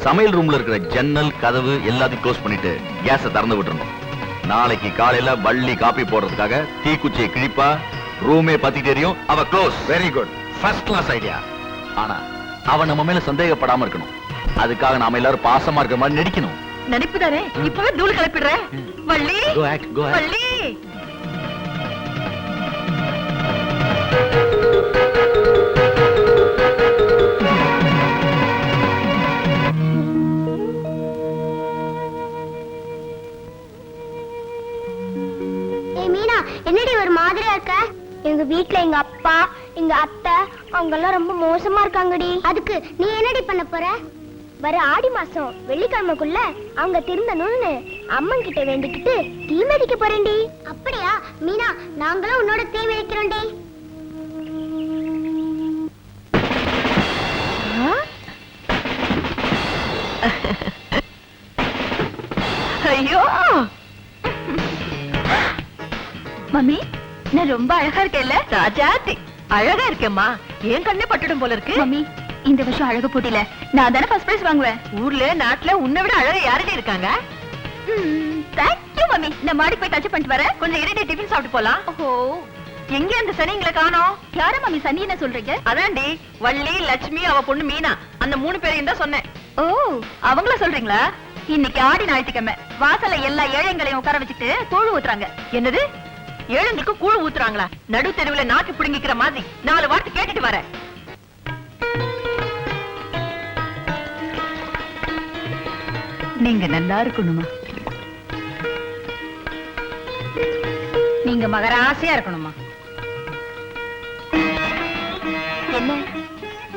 சமையல் ரூம்ல இருக்கிற ஜன்னல் கதவு எல்லாத்தையும் க்ளோஸ் பண்ணிட்டு கேஸ திறந்து விட்டுறணும். நாளைக்கு காலையில வள்ளி காப்பி போடுறதுக்காக தீக்குச்சியை கிழிப்பா, ரூமே பத்தி தெரியும், அவ close. Very good, first class idea. ஆனா அவ நம்ம மேல சந்தேகப்படாம இருக்கணும். அதுக்காக நாம எல்லாரும் பாசமா இருக்கிற மாதிரி நடிக்கணும். நடிப்புதானே? இப்பவே தூள் கிளப்பிடுறேன். Valli, Go act, go act. Valli. Meena, என்னடி ஒரு மாதிரியா இருக்க? எங்க வீட்ல எங்க அப்பா, எங்க அத்தை அவங்க எல்லாம் ரொம்ப மோசமா இருக்காங்கடி. அதுக்கு நீ என்னடி பண்ண போற? வர ஆடி மாசம் வெள்ளிக்கிழமைக்குள்ள அவங்க திருந்தணும்னு அம்மன் கிட்ட வேண்டிக்கிட்டு தீ மிதிக்க போறேன்டி. அப்படியா மீனா? நாங்களும் உன்னோட தீ மிதிக்கிறோம்டி. ஐயோ மம்மி, நான் ரொம்ப அழகா இருக்கேன்ல? ராஜாத்தி, அழகா இருக்கேம்மா. ஏன் கண்ணே பட்டுடும் போல இருக்கு. மம்மி, இந்த வருஷம் அழகு போட்டியில நான் தானே ஃபர்ஸ்ட் பிரைஸ் வாங்குவேன். ஊர்ல நாட்டுல உன்னை விட அழகா யாருடைய இருக்காங்க? Thank you mummy. நான் மாடி போய் டச் பண்ணிட்டு வரேன். கொஞ்சம் இரண்டே டிஃபன் சாப்பிட்டு போலாம். ஓஹோ, எங்க அந்த சனிங்களை காணோம்? யார மம்மி சனி என்ன சொல்றீங்க? அதான்டி, வள்ளி, லட்சுமி, அவ பொண்ணு மீனா, அந்த 3 பேரையும் தான் சொன்னேன். ஓ, அவங்கள சொல்றீங்களா? இன்னைக்கு ஆடி ஞாயிற்றுக்கிழமை வாசல்ல எல்லா ஏழைங்களையும் உட்கார வச்சுட்டு கூழ் ஊத்துறாங்க. என்னது? ஏழுங்களுக்கு கூழ் ஊத்துறாங்களா? நடு தெருவுல நாக்கு பிடுங்கிக்கிற மாதிரி 4 வார்த்தை கேட்டுட்டு வரேன். நீங்க நல்லா இருக்கணுமா? நீங்க மகராசியா இருக்கணுமா? என்ன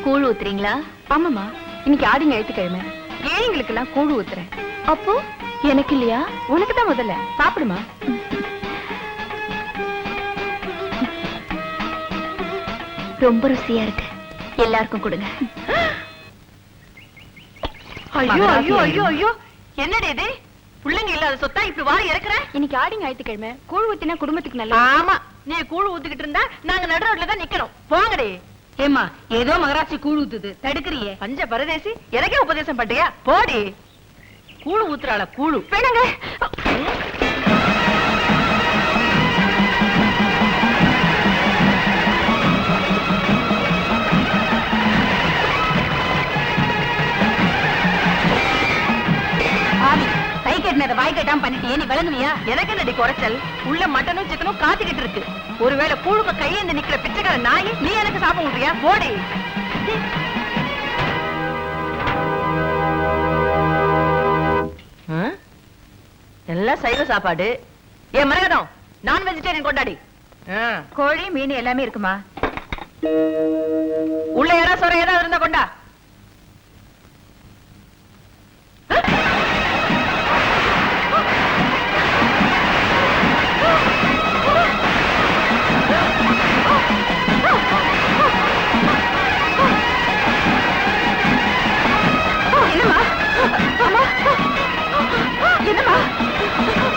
கூழ் ஊத்துறீங்களா? ஆமாமா, இன்னைக்கு ஆடி ஞாயிற்றுக்கிழமை ஏழைங்களுக்கு எல்லாம் கூழ் ஊத்துறேன். அப்போ எனக்கு இல்லையா? உனக்கு தான் முதல்ல. சாப்பிடுமா. ரொம்ப ருசியா இருக்கு. எல்லாருக்கும் கொடுங்க. ஐயோ ஐயோ ஐயோ ஐயோ, என்னடி இது? பிள்ளைங்க இல்லாத சொத்தா இப்படி வாரி இறக்குற? இன்னைக்கு ஆடி ஞாயிற்றுக்கிழமை கூழ் ஊத்தினா குடும்பத்துக்கு நல்லது. ஆமா, நீ கூழ் ஊத்திக்கிட்டு இருந்தா நாங்க நடு ரோட்ல தான் நிக்கணும். போங்கடி. ஏமா, ஏதோ மகராட்சி கூழ் ஊத்துது, தடுக்கறியே. பஞ்ச பரதேசி, எனக்கே உபதேசம் பண்றியா? போடி. கூழு ஊத்துறாள கூழு. வேணாங்க. கை கட்டினத வாய் கட்டாம பண்ணிட்டு நீ விளங்குவியா? எனக்கு என்னடி குறைச்சல்? உள்ள மட்டனும் சிக்கனும் காத்துக்கிட்டு இருக்கு. ஒருவேளை கூழுக்கு கையேந்து நிக்கிற பிச்சைக்கார நாய் நீ எனக்கு சாப்பிட முடியா? போடி. எல்லாம் சைவ சாப்பாடு. ஏன் மரகதம், நான் வெஜிடேரியன் கொண்டாடி. கோழி மீன் எல்லாமே இருக்குமா? உள்ள யாரா சொல்ற ஏதாவது இருந்தா கொண்டா. என்னம்மா?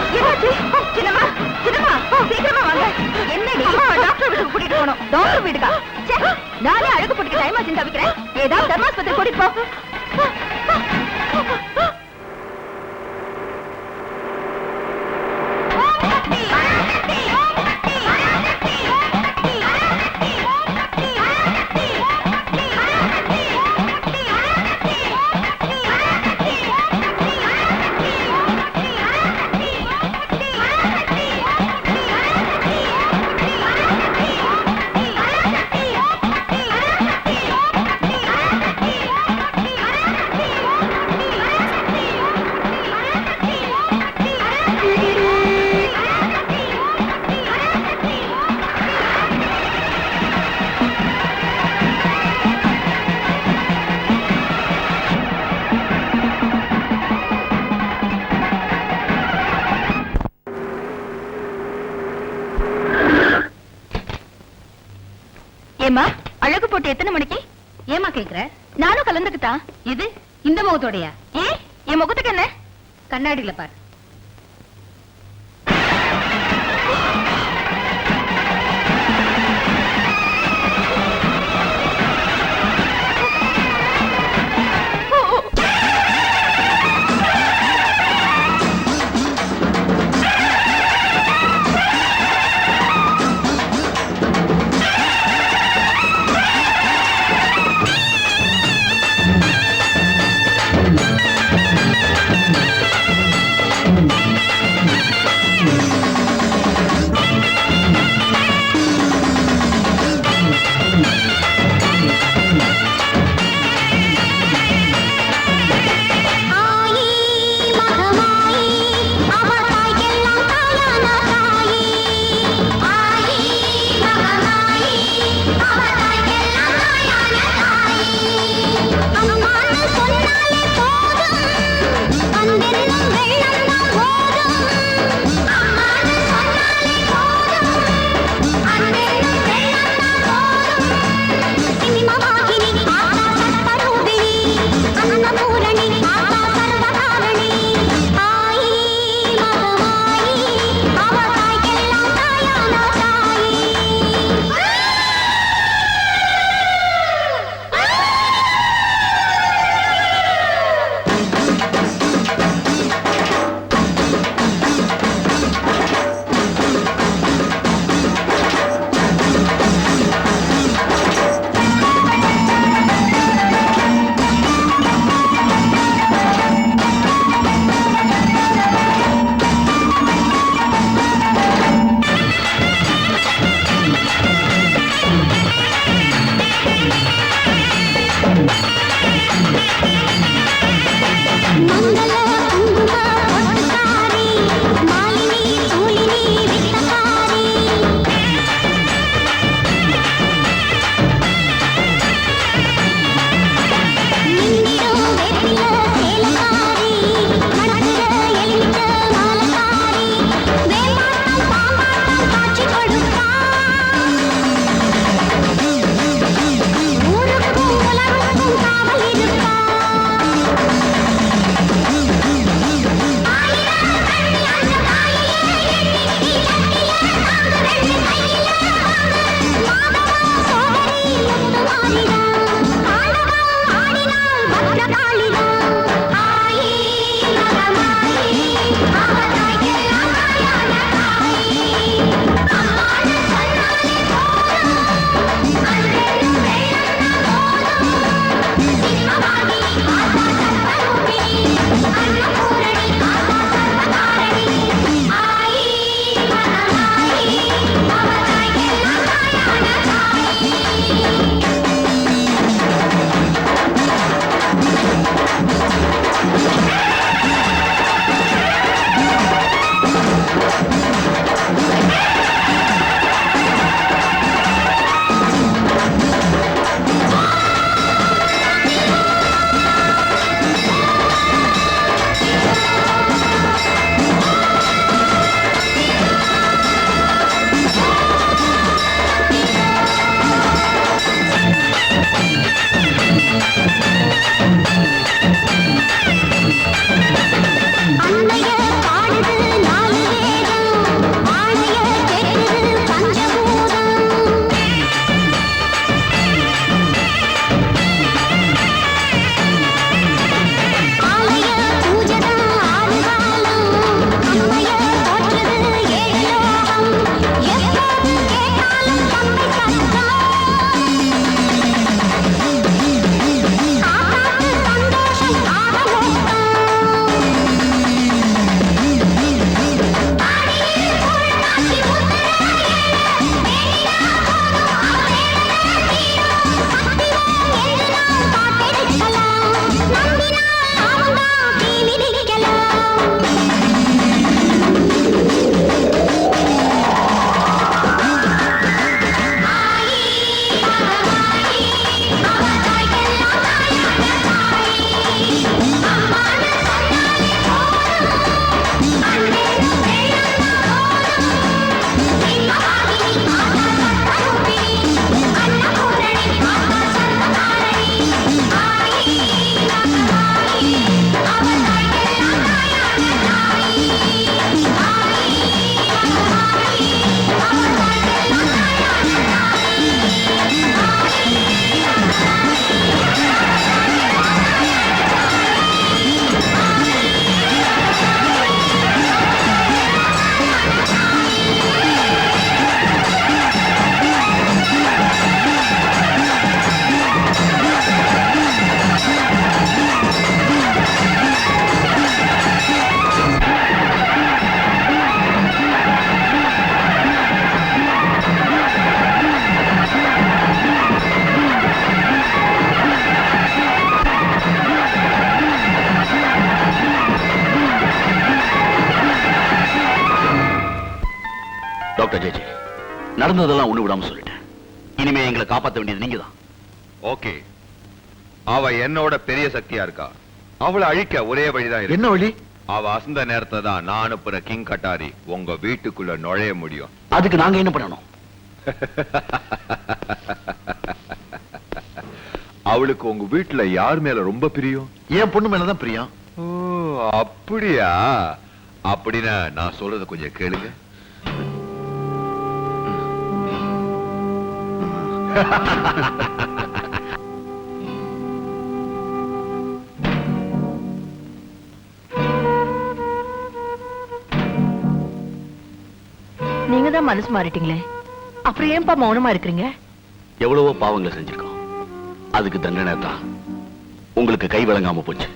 என்னாச்சு? சின்னம்மா, சின்னம்மா, சீக்கிரமா வாங்க. என்னடி? டாக்டர் வீட்டுக்கு கூட்டிட்டு போகணும். டாக்டர் வீட்டுக்கா? ச்சே, நானே அழகு போட்டுக்கு டைம் ஆச்சுன்னு தவிக்கிறேன். ஏதாவது தர்மாஸ்பத்திரி கூட்டிட்டு போ. ஏமா, அழகு போட்டு எத்தனை மணிக்கு? ஏமா கேக்குற? நானும் கலந்துக்கிட்டா. இது இந்த முகத்தோடையா? ஏ, என் முகத்துக்கு என்ன? கண்ணாடியில பாரு. டாக்டர் ஜெஜே, நடந்ததெல்லாம் ஒண்ணு விடாம சொல்லிட்டேன். இனிமே எங்களை காப்பாற்ற வேண்டியது நீங்க தான். ஓகே, அவ என்னோட பெரிய சக்தியா இருக்கா. அவளை அழிக்க ஒரே வழிதான் இருக்கு. என்ன வழி? அவ அசந்த நேரத்தை தான் நான் அனுப்புற கிங் கட்டாரி உங்க வீட்டுக்குள்ள நுழைய முடியும். அதுக்கு நாங்க என்ன பண்ணணும்? அவளுக்கு உங்க வீட்டுல யார் மேல ரொம்ப பிரியம்? என் பொண்ணு மேலதான் பிரியம். ஓ, அப்படியா? அப்படின்னா நான் சொல்றத கொஞ்சம் கேளுங்க. நீங்க தான் மனசு மாறிட்டீங்களே, அப்புறம் ஏன்பா மௌனமா இருக்கிறீங்க? எவ்வளவோ பாவங்களை செஞ்சிருக்கோம். அதுக்கு தண்டனை தான் உங்களுக்கு கை வழங்காம போச்சு.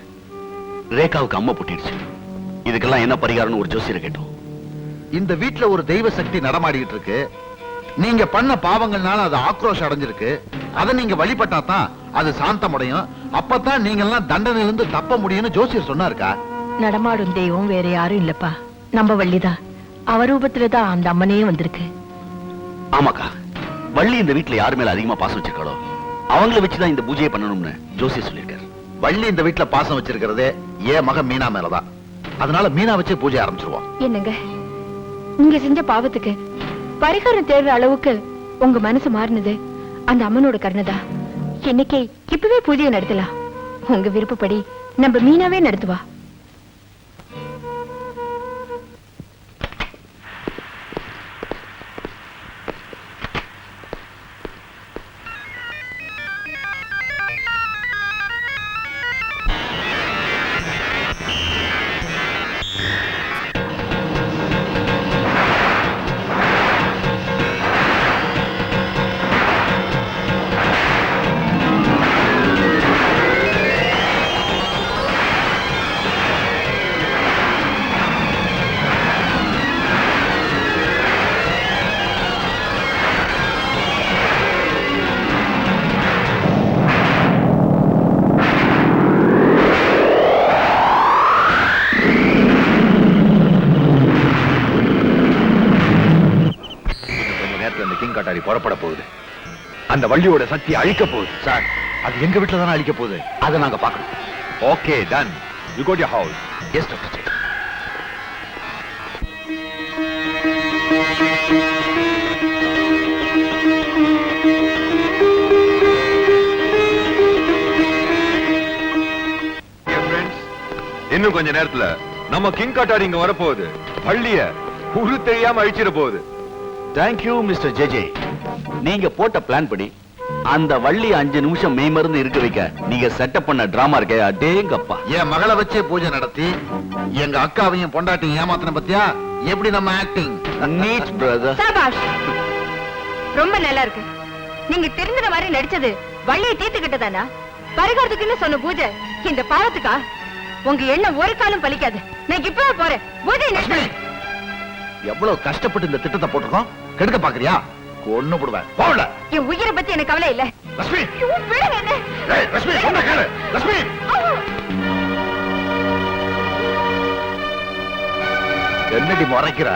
ரேகாவுக்கு அம்மா பொட்டிடுச்சு. இதுக்கெல்லாம் என்ன பரிகாரம்னு ஒரு ஜோசியரை கேட்டோம். இந்த வீட்டுல ஒரு தெய்வ சக்தி நடமாடிட்டு இருக்கு. நீங்க பண்ண பாவங்கள்னால அது ஆக்ரோஷம் அடைஞ்சிருக்கு. அதை நீங்க வழிபட்டா தான் அது சாந்தமடையும். அப்பதான் நீங்க எல்லாம் தண்டனையிலிருந்து தப்ப முடியும்னு ஜோசியர் சொன்னாருக்கா. நடமாடும் தெய்வம் வேற யாரும் இல்லப்பா, நம்ம வள்ளிதான். அவ ரூபத்துலதான் அந்த அம்மனே வந்திருக்கு. ஆமாக்கா, வள்ளி இந்த வீட்டுல யாரு மேல அதிகமா பாசம் வச்சிருக்காளோ அவங்கள வச்சுதான் இந்த பூஜையை பண்ணணும்னு ஜோசியர் சொல்லியிருக்காரு. வள்ளி இந்த வீட்டுல பாசம் வச்சிருக்கிறதே என் மகன் மீனா மேலதான். அதனால மீனா வச்சு பூஜை ஆரம்பிச்சிருவோம். என்னங்க, நீங்க செஞ்ச பாவத்துக்கு பரிகாரம் தேடுற அளவுக்கு உங்க மனசு மாறினது அந்த அம்மனோட கருணைதான். இன்னைக்கு இப்பவே பூஜையை நடத்தலாம். உங்க விருப்பப்படி நம்ம மீனாவே நடத்துவா. புறப்பட போகுது. அந்த வள்ளியோட சக்தி அழிக்க போகுது. சார், அது எங்க வீட்டுல தானே அழிக்க போகுது. அதை நாங்க பார்க்கணும். Okay, done. You go to your house. Yes doctor. இன்னும் கொஞ்ச நேரத்துல நம்ம கிங் கட்டாரி இங்க வரப்போகுது. வள்ளிய உரு தெரியாம அழிச்சிட போகுது. Thank you mister JJ. நீங்க போட்ட பிளான் படி அந்த வள்ளி 5 நிமிஷம் மெய்மருந்து இருக்க வைக்க நீங்க செட்டப் பண்ண டிராமா இருக்கே, அடேங்கப்பா. என் மகளை வச்சே பூஜை நடத்தி எங்க அக்காவையும் பொண்டாட்டியும் ஏமாத்தின பத்தியா? எப்படி நம்ம ஆக்டிங்? NEET brother. சபாஷ், ரொம்ப நல்லா இருக்கு. நீங்க தெரிஞ்ச மாதிரி நடிச்சது வள்ளியை தீர்த்துக்கிட்டதானா? பரிகாரத்துக்குன்னு சொன்ன பூஜை இந்த பாவத்துக்கா? உங்க எண்ணம் ஒரு காலம் பலிக்காது. நான் இப்பவே போறேன். பூஜை நிறுத்து. எவ்வளவு கஷ்டப்பட்டு இந்த திட்டத்தை போட்டிருக்கோம், கெடுக்க பாக்குறியா? கொன்னு போடுவேன். போகல. என் உயிரை பத்தி எனக்கு கவலை இல்ல. லட்சுமி, விடுங்க என்ன. ஏய் லட்சுமி, சொன்ன கேளு. லட்சுமி, என்னடி முறைக்கிற?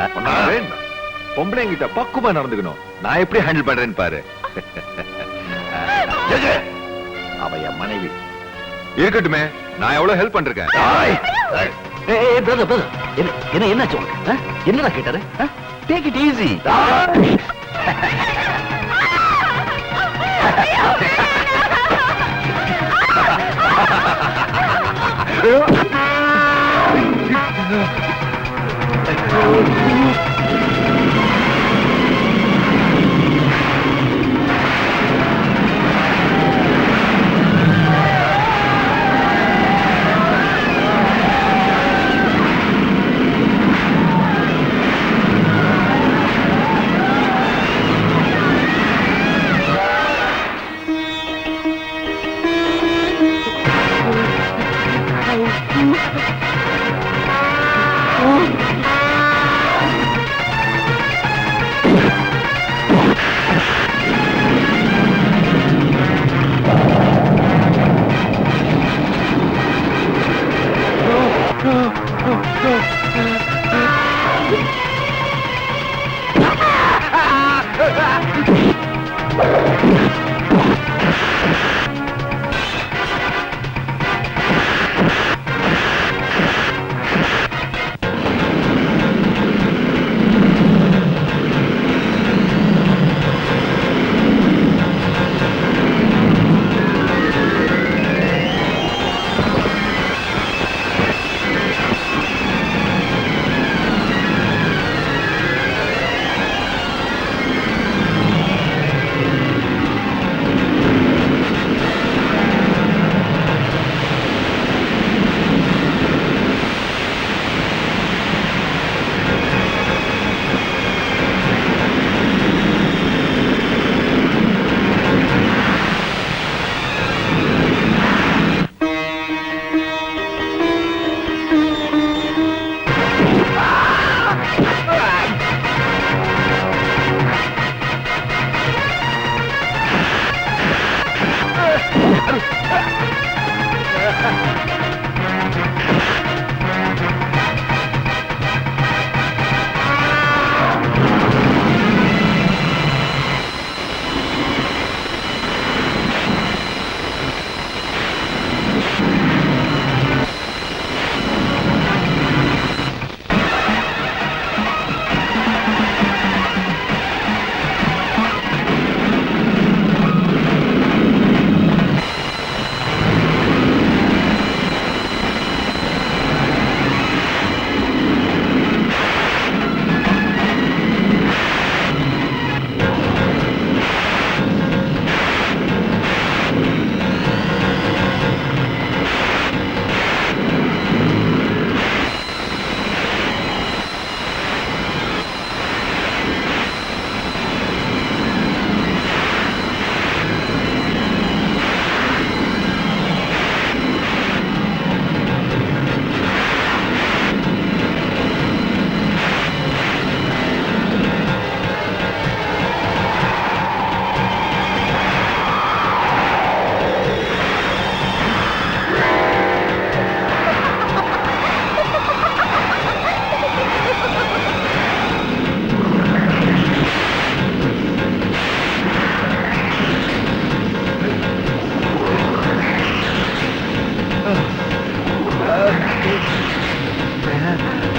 பொம்பளைங்கிட்ட பக்குவமா நடந்துக்கணும். நான் எப்படி ஹேண்டில் பண்றேன்னு பாரு. ஜெஜே, அவ என் மனைவி. இருக்கட்டுமே, நான் எவ்வளவு ஹெல்ப் பண்றேன். ஏய் பிரதர் பிரதர், என்ன என்னாச்சு உனக்கு? என்னடா கேட்டாரு? Take it easy. ஆ.